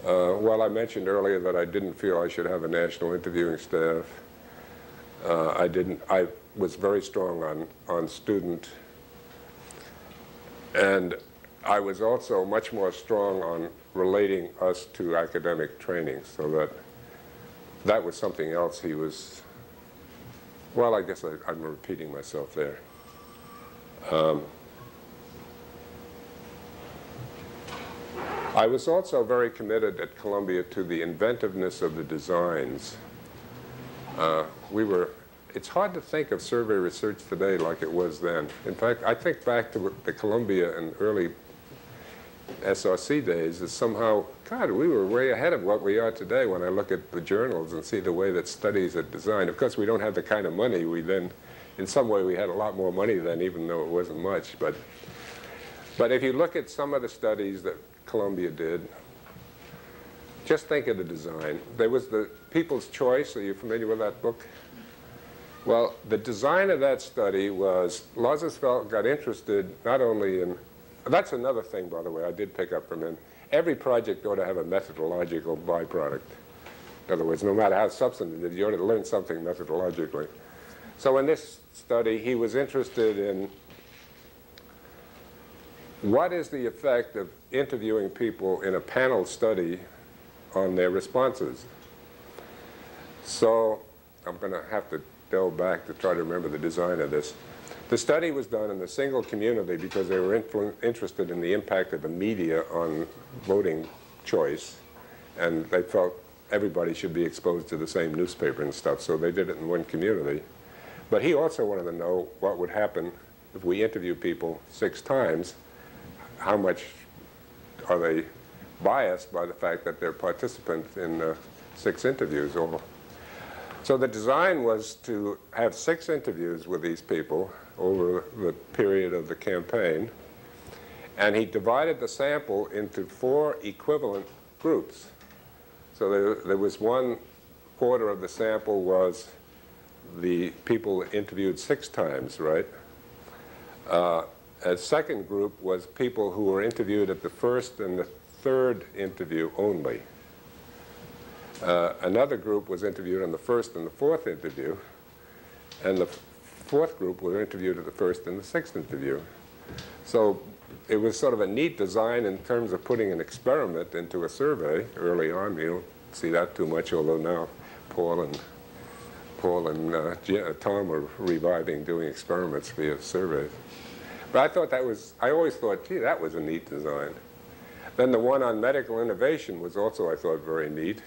well, I mentioned earlier that I didn't feel I should have a national interviewing staff. I was very strong on student, and I was also much more strong on relating us to academic training, so that was something else he was. Well, I guess I'm repeating myself there. I was also very committed at Columbia to the inventiveness of the designs. It's hard to think of survey research today like it was then. In fact, I think back to the Columbia and early SRC days as somehow, God, we were way ahead of what we are today when I look at the journals and see the way that studies are designed. Of course, we don't have the kind of money we then, in some way we had a lot more money then, even though it wasn't much. But if you look at some of the studies that Columbia did, just think of the design. There was the People's Choice. Are you familiar with that book? Well, the design of that study was, Lazarsfeld got interested not only in, that's another thing, by the way, I did pick up from him. Every project ought to have a methodological byproduct. In other words, no matter how substantive it is, you ought to learn something methodologically. So in this study, he was interested in what is the effect of interviewing people in a panel study on their responses. So I'm going to have to delve back to try to remember the design of this. The study was done in a single community because they were interested in the impact of the media on voting choice. and they felt everybody should be exposed to the same newspaper and stuff, so they did it in one community. But he also wanted to know what would happen if we interview people 6 times. How much are they biased by the fact that they're participants in 6 interviews? So the design was to have 6 interviews with these people over the period of the campaign, and he divided the sample into 4 equivalent groups. So there was 1/4 of the sample was the people interviewed 6 times, right? A second group was people who were interviewed at the 1st and the 3rd interview only. Another group was interviewed on the 1st and the 4th interview, and the 4th group were interviewed at the 1st and the 6th interview. So it was sort of a neat design in terms of putting an experiment into a survey early on. You don't see that too much, although now Paul and Tom are reviving doing experiments via surveys. But I thought I always thought, gee, that was a neat design. Then the one on medical innovation was also, I thought, very neat.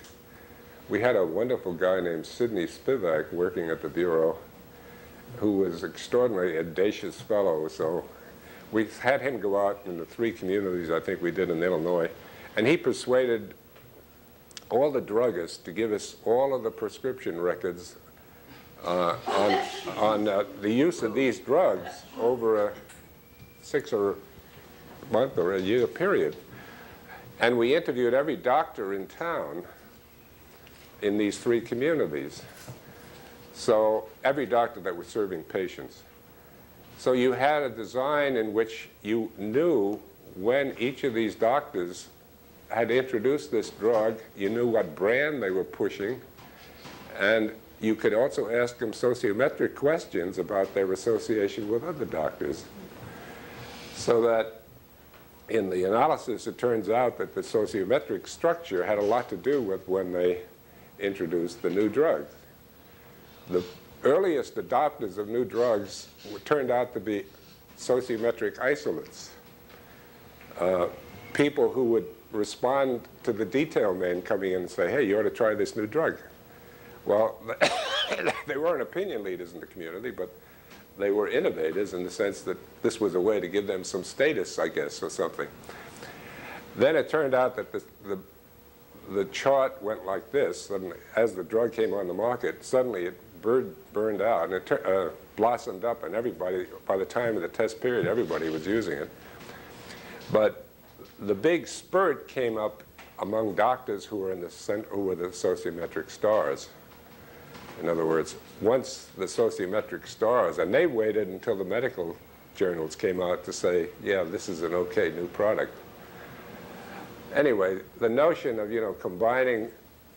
We had a wonderful guy named Sidney Spivak working at the Bureau who was an extraordinarily audacious fellow. So we had him go out in the 3 communities I think we did in Illinois, and he persuaded all the druggists to give us all of the prescription records on the use of these drugs over a 6 or month or a year period. And we interviewed every doctor in town in these 3 communities. So every doctor that was serving patients. So you had a design in which you knew when each of these doctors had introduced this drug, you knew what brand they were pushing, and you could also ask them sociometric questions about their association with other doctors. So that in the analysis, it turns out that the sociometric structure had a lot to do with when they introduced the new drugs. The earliest adopters of new drugs turned out to be sociometric isolates, people who would respond to the detail man coming in and say, hey, you ought to try this new drug. Well, they weren't opinion leaders in the community, but they were innovators in the sense that this was a way to give them some status, I guess, or something. Then it turned out that the chart went like this, and as the drug came on the market, suddenly it burned out, and it blossomed up, and everybody, by the time of the test period, everybody was using it. But the big spurt came up among doctors who were who were the sociometric stars. In other words, once the sociometric stars, and they waited until the medical journals came out to say, yeah, this is an okay new product. Anyway, the notion of, combining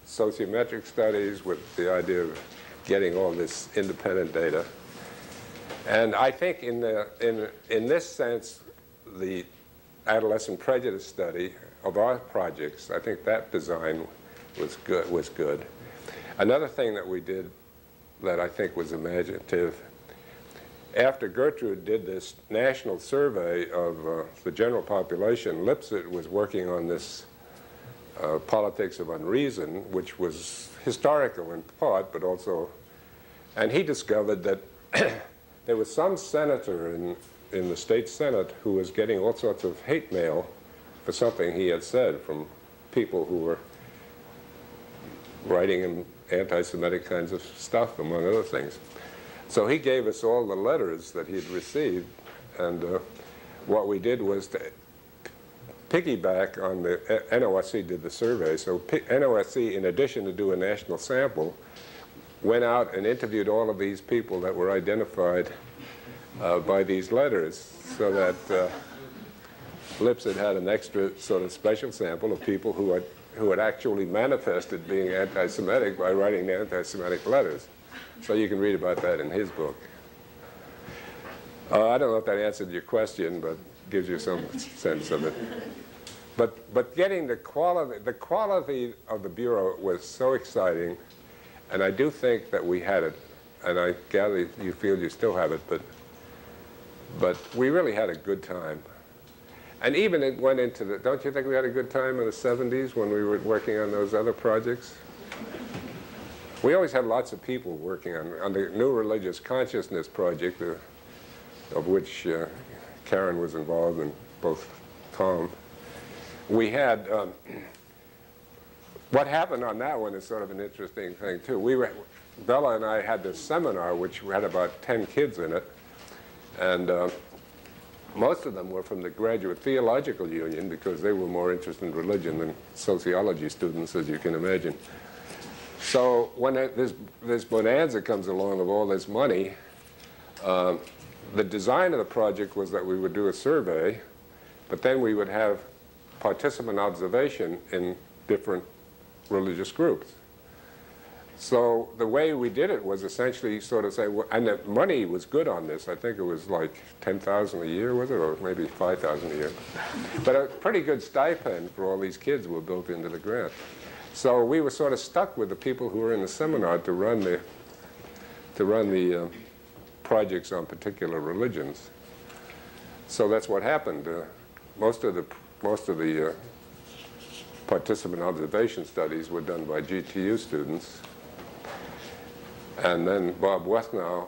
sociometric studies with the idea of getting all this independent data. And I think in this sense, the adolescent prejudice study of our projects, I think that design was good. Another thing that we did that I think was imaginative, after Gertrude did this national survey of the general population, Lipset was working on this politics of unreason, which was historical in part, but also, and he discovered that there was some senator in the state senate who was getting all sorts of hate mail for something he had said from people who were writing him anti-Semitic kinds of stuff, among other things. So he gave us all the letters that he'd received, and what we did was to piggyback on the NOSC did the survey. So NOSC, in addition to do a national sample, went out and interviewed all of these people that were identified by these letters, so that Lipset had an extra sort of special sample of people who had actually manifested being anti-Semitic by writing the anti-Semitic letters. So you can read about that in his book. I don't know if that answered your question, but gives you some sense of it. But getting the quality of the Bureau was so exciting, and I do think that we had it, and I gather you feel you still have it, but we really had a good time. And even it went into the, don't you think we had a good time in the 70s when we were working on those other projects? We always had lots of people working on the New Religious Consciousness project, of which Karen was involved and both Tom. We had, what happened on that one is sort of an interesting thing too. Bella and I had this seminar which had about 10 kids in it, and most of them were from the Graduate Theological Union because they were more interested in religion than sociology students, as you can imagine. So when this bonanza comes along of all this money, the design of the project was that we would do a survey, but then we would have participant observation in different religious groups. So the way we did it was essentially sort of say, and the money was good on this. I think it was like $10,000 a year, was it, or maybe $5,000 a year. But a pretty good stipend for all these kids were built into the grant. So we were sort of stuck with the people who were in the seminar to run the projects on particular religions. So that's what happened. Most of the participant observation studies were done by GTU students. And then Bob Wethnow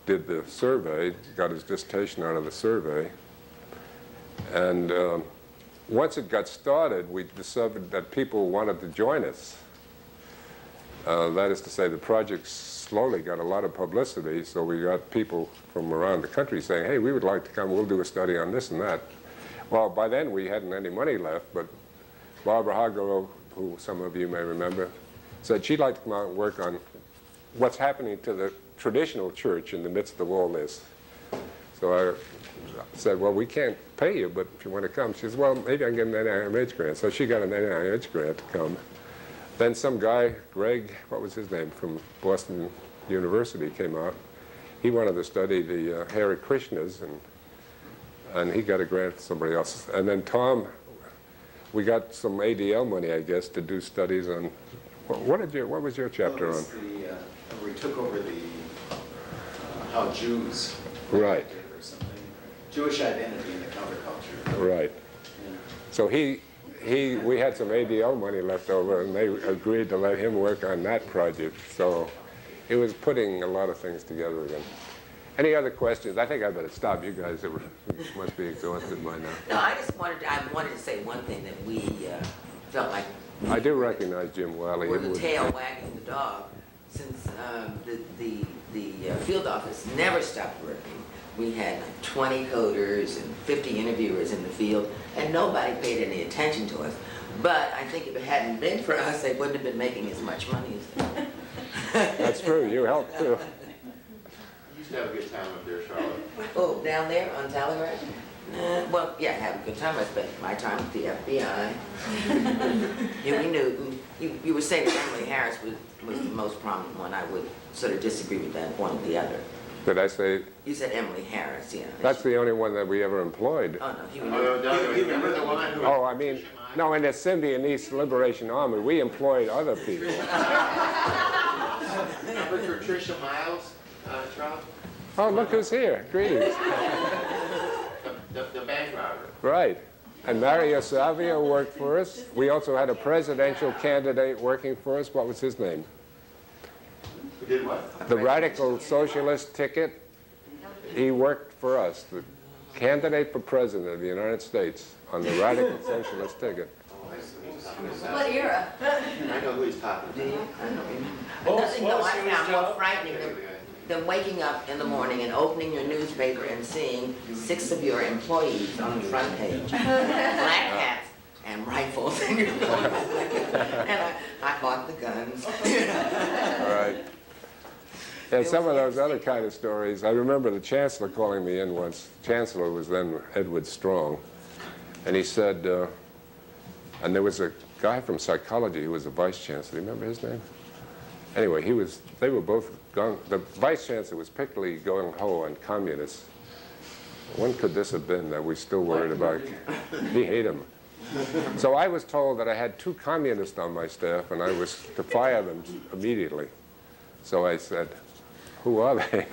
did the survey, got his dissertation out of the survey. And once it got started, we discovered that people wanted to join us. That is to say, the project slowly got a lot of publicity, so we got people from around the country saying, hey, we would like to come, we'll do a study on this and that. Well, by then we hadn't any money left, but Barbara Hargrove, who some of you may remember, said she'd like to come out and work on what's happening to the traditional church in the midst of all this. So I said, well, we can't pay you, but if you want to come. She says, well, maybe I can get an NIH grant. So she got an NIH grant to come. Then some guy, Greg, what was his name, from Boston University came out. He wanted to study the Hare Krishnas, and he got a grant from somebody else. And then Tom, we got some ADL money, I guess, to do studies on, what was your chapter on? We took over the, how Jews, right, or something, Jewish identity in the counterculture. Right. Yeah. So we had some ADL money left over, and they agreed to let him work on that project. So it was putting a lot of things together again. Any other questions? I think I better stop. You guys must be exhausted by now. No, I wanted to say one thing that we felt like I do recognize Jim Wiley. we're the tail wagging the dog, since the field office never stopped working. We had like 20 coders and 50 interviewers in the field, and nobody paid any attention to us. But I think if it hadn't been for us, they wouldn't have been making as much money as they did. That's true. You helped too. You used to have a good time up there, Charlotte. Oh, down there on Telegraph? Well, yeah, I have a good time. I spent my time with the FBI. Huey Newton. You were saying that Emily Harris was the most prominent one. I would sort of disagree with that one or the other. Did I say? You said Emily Harris, yeah. That's the only one that we ever employed. Oh, no, Huey Oh, Newton. no, you remember the one who... Oh, I mean, no, in the Symbionese Liberation Army, we employed other people. Remember Patricia Miles, Charlotte? Oh, look who's here. Greetings. The bank robber. Right. And Mario Savio worked for us. We also had a presidential candidate working for us. What was his name? Who did what? The radical socialist ticket. He worked for us. The candidate for president of the United States on the radical socialist ticket. Oh, I see who he's talking about. What era? I know who he's talking Do you? about. I don't remember. What was- Nothing what though was I Huey's found more job? frightening than waking up in the morning and opening your newspaper and seeing 6 of your employees on the front page. Black hats and rifles. And I bought the guns. All right. And some of those other kind of stories, I remember the chancellor calling me in once. The chancellor was then Edward Strong. And he said, and there was a guy from psychology who was the vice chancellor. Do you remember his name? Anyway, they were both gone. The vice chancellor was particularly going ho on communists. When could this have been that we still worried about? He hated them. So I was told that I had 2 communists on my staff and I was to fire them immediately. So I said, who are they?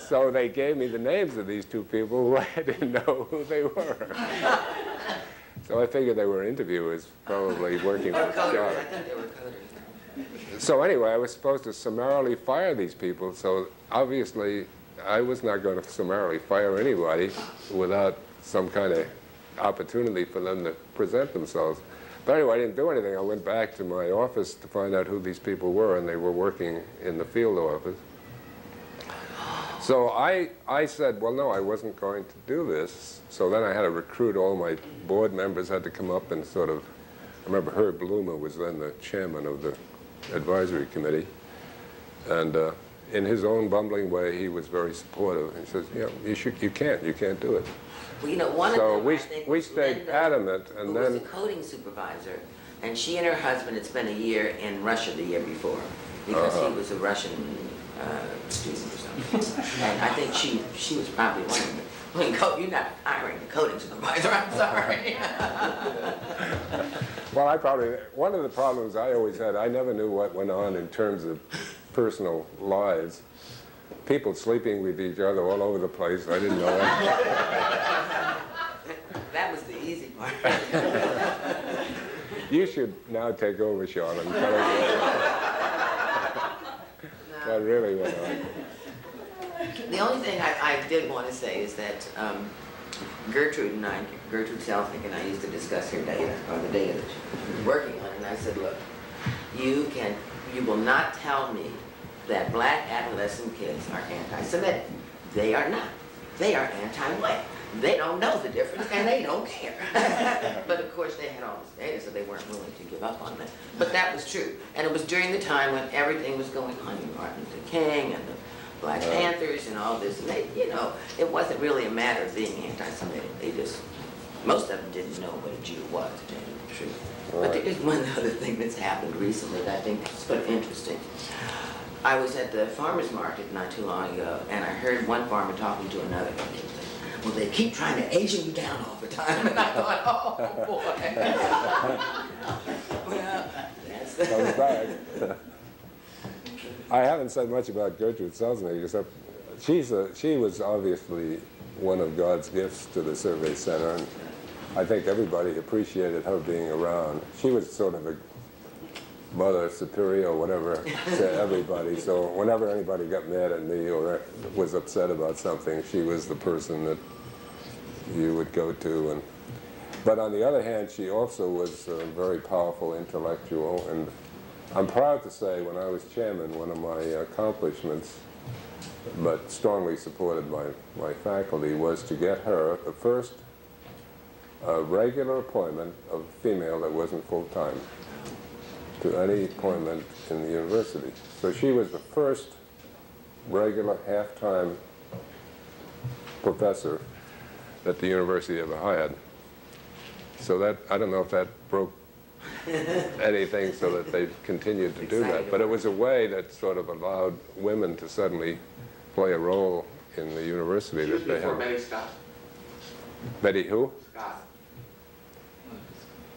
So they gave me the names of these two people who I didn't know who they were. So I figured they were interviewers, probably working for Or coders, John. I think they were coders. So anyway, I was supposed to summarily fire these people, so obviously I was not going to summarily fire anybody without some kind of opportunity for them to present themselves. But anyway, I didn't do anything. I went back to my office to find out who these people were, and they were working in the field office. So I said, well, no, I wasn't going to do this. So then I had to recruit all my board members, had to come up and sort of, I remember Herb Bloomer was then the chairman of the advisory committee. And in his own bumbling way, he was very supportive. He says, yeah, you can't do it. Well, you know, one So of them, I think, we was stayed Linda, adamant, who and was then the coding supervisor, and she and her husband had spent a year in Russia the year before, because he was a Russian student or something. And I think she was probably one of them. I mean, you're not hiring the coding supervisor, I'm sorry. well, one of the problems I always had, I never knew what went on in terms of personal lives. People sleeping with each other all over the place, I didn't know that. That was the easy part. You should now take over, Sean, and tell us what really went on. The only thing I did want to say is that Gertrude Selznick and I used to discuss her data, or the data that she was working on, and I said, look, you will not tell me that black adolescent kids are anti-Semitic. They are not. They are anti-white. They don't know the difference, and they don't care. But of course, they had all this data, so they weren't willing to give up on that. But that was true. And it was during the time when everything was going on, Martin Luther King and the Black Panthers and all this. And they, you know, it wasn't really a matter of being anti-Semitic. They just, most of them didn't know what a Jew was, to tell you the truth. But there is one other thing that's happened recently that I think is sort of interesting. I was at the farmer's market not too long ago, and I heard one farmer talking to another. Well, they keep trying to Asian you down all the time. And I thought, oh, boy. Well, that's Comes back. I haven't said much about Gertrude Selznick, except she was obviously one of God's gifts to the Survey Center, and I think everybody appreciated her being around. She was sort of a mother superior or whatever to everybody, so whenever anybody got mad at me or was upset about something, she was the person that you would go to. But on the other hand, she also was a very powerful intellectual, and I'm proud to say when I was chairman, one of my accomplishments, but strongly supported by my faculty, was to get her the first regular appointment of a female that wasn't full-time to any appointment in the university. So she was the first regular half-time professor that the university ever hired. So that, I don't know if that broke anything so that they continued to do that, but it was a way that sort of allowed women to suddenly play a role in the university that they had. Betty Scott. Betty who? Scott.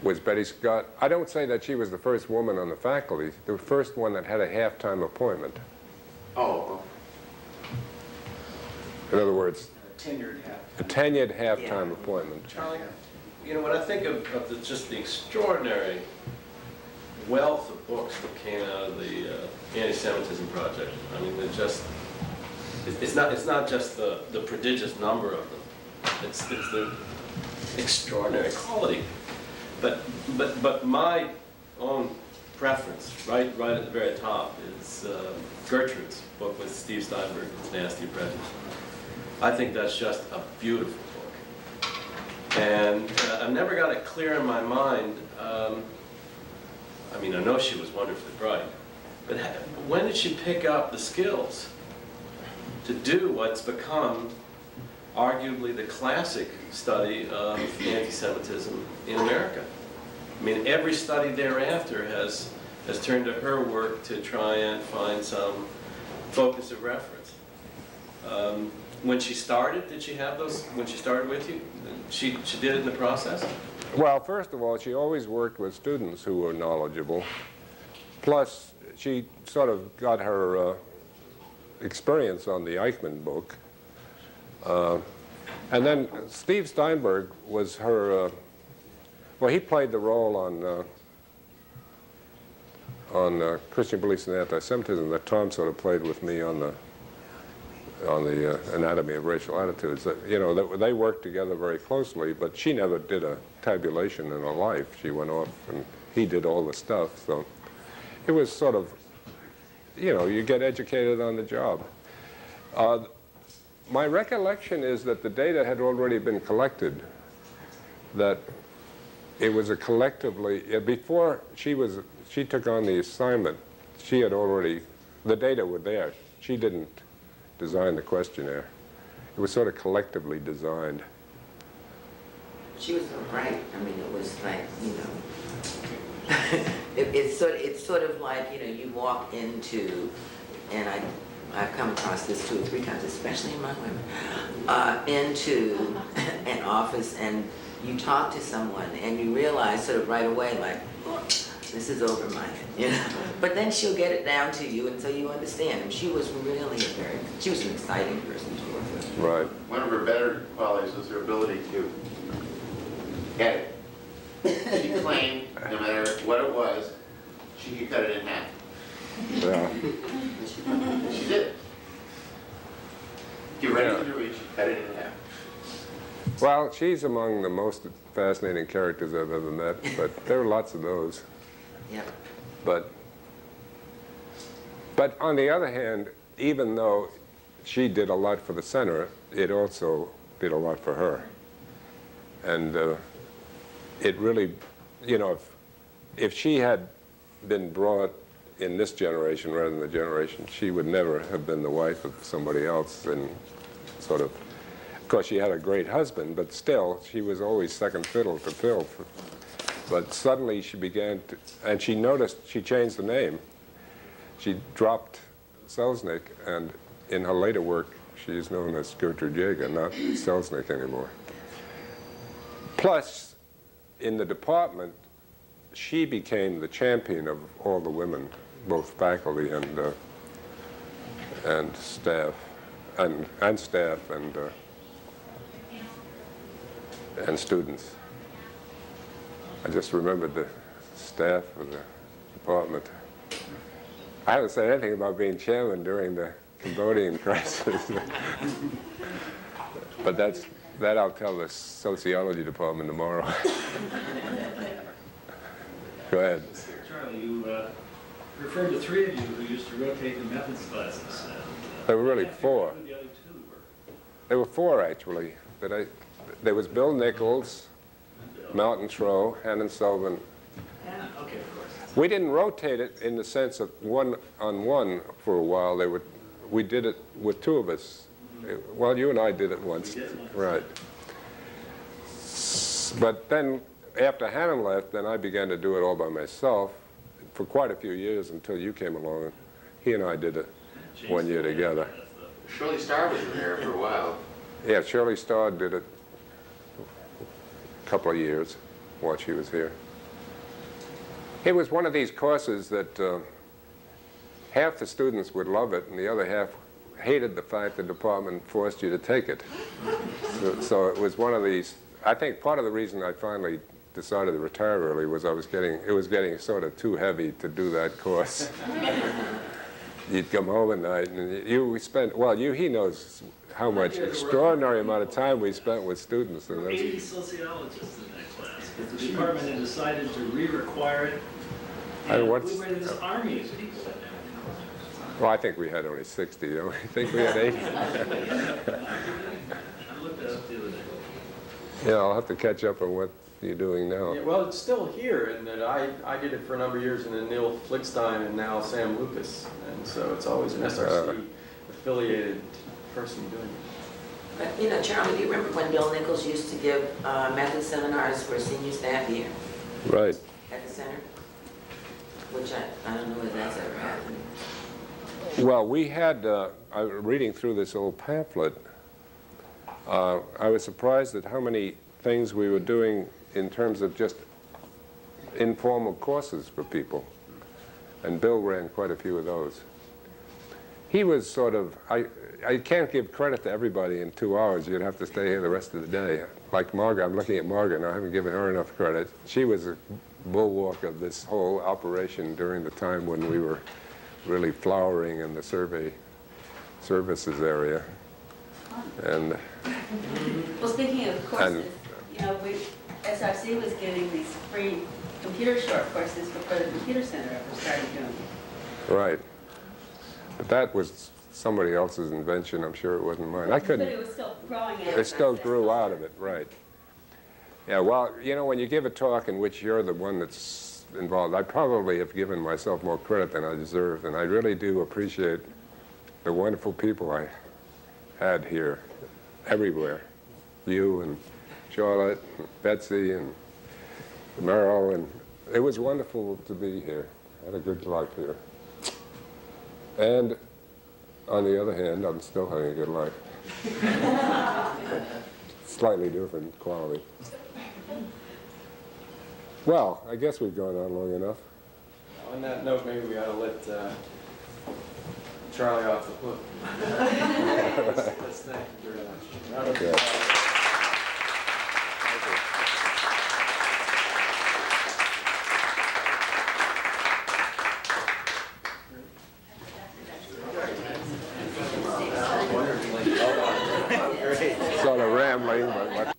Was Betty Scott? I don't say that she was the first woman on the faculty, the first one that had a half-time appointment. Oh, In other words, Tenured half. a tenured half-time appointment. Charlie, you know, when I think of just the extraordinary wealth of books that came out of the Anti-Semitism project, I mean, it's not just the prodigious number of them, it's the extraordinary quality. But my own preference, right at the very top, is Gertrude's book with Steve Steinberg, Nasty Prejudice. I think that's just a beautiful book. And I've never got it clear in my mind. I mean, I know she was wonderfully bright, but when did she pick up the skills to do what's become arguably the classic study of anti-Semitism in America? I mean, every study thereafter has turned to her work to try and find some focus of reference. When she started, did she have those, when she started with you? She did it in the process? Well, first of all, she always worked with students who were knowledgeable. Plus, she sort of got her experience on the Eichmann book. And then Steve Steinberg was her, well, he played the role on Christian Beliefs and Anti-Semitism that Tom sort of played with me on the Anatomy of Racial Attitudes. That, you know, they worked together very closely, but she never did a tabulation in her life. She went off and he did all the stuff. So it was sort of, you know, you get educated on the job. My recollection is that the data had already been collected, that it was a collectively, before she took on the assignment, she had already, the data were there. She didn't design the questionnaire. It was sort of collectively designed. She was so bright. I mean, it was like, you know, it's sort of like, you know, you walk into, and I've come across this 2 or 3 times, especially among women, into an office and you talk to someone and you realize sort of right away, like, oh, this is over my head, you know. But then she'll get it down to you, and so you understand. And she was really she was an exciting person to work with. Right. One of her better qualities was her ability to get it. She claimed, no matter what it was, she could cut it in half. Yeah. She did. Get ready to reach, cut it in half. Well, she's among the most fascinating characters I've ever met, but there are lots of those. Yep. But on the other hand, even though she did a lot for the center, it also did a lot for her. And it really, you know, if she had been brought in this generation rather than the generation, she would never have been the wife of somebody else. And sort of course, she had a great husband, but still, she was always second fiddle to Phil. But suddenly she began to, and she noticed, she changed the name. She dropped Selznick, and in her later work, she is known as Gertrude Jaeger, not Selznick anymore. Plus, in the department, she became the champion of all the women, both faculty and staff, and students. I just remembered the staff of the department. I haven't said anything about being chairman during the Cambodian crisis. But that I'll tell the sociology department tomorrow. Go ahead. Charlie, you referred to 3 of you who used to rotate the methods classes. There were really 4. Who the other 2 were? There were 4 actually. There was Bill Nichols, Mountain Trow, Hannon Sullivan. Anna, okay, of course. We didn't rotate it in the sense of one-on-one for a while. We did it with 2 of us. Well, you and I did it once. We did once. Right. But then, after Hannon left, then I began to do it all by myself for quite a few years until you came along. He and I did it one year together. Shirley Starr was there for a while. Yeah, Shirley Starr did it a couple of years while she was here. It was one of these courses that half the students would love it and the other half hated the fact the department forced you to take it. So it was one of these, I think part of the reason I finally decided to retire early was it was getting sort of too heavy to do that course. You'd come home at night and he knows how much extraordinary amount of time we spent with students. There were 80 sociologists in that class, but the department had decided to re-require it. And we were in this army of people. Well, I think we had only 60. Don't we? I think we had 80. I looked that up the other day. Yeah, I'll have to catch up on what you're doing now. Yeah, well, it's still here in that I did it for a number of years, and then Neil Flickstein and now Sam Lucas. And so it's always an SRC affiliated person doing it. But, you know, Charlie, do you remember when Bill Nichols used to give method seminars for senior staff here Right. at the center? Which I don't know whether that's ever happened. Well, we had, reading through this old pamphlet, I was surprised at how many things we were doing in terms of just informal courses for people. And Bill ran quite a few of those. he was sort of, I can't give credit to everybody in 2 hours. You'd have to stay here the rest of the day. Like Margaret, I'm looking at Margaret, and I haven't given her enough credit. She was a bulwark of this whole operation during the time when we were really flowering in the survey services area. And Well, speaking of courses, you know, SRC was giving these free computer short courses before the computer center ever started doing it. right. But that was somebody else's invention. I'm sure it wasn't mine. I couldn't. But it was still growing out. It still grew out of it, right. Yeah, well, you know, when you give a talk in which you're the one that's involved, I probably have given myself more credit than I deserved, and I really do appreciate the wonderful people I had here, everywhere. You and Charlotte, and Betsy, and Merrill, and it was wonderful to be here. I had a good life here. And on the other hand, I'm still having a good life. Slightly different quality. Well, I guess we've gone on long enough. On that note, maybe we ought to let Charlie off the hook. Let's thank you very much. Round of Okay. applause. Sort of rambling, but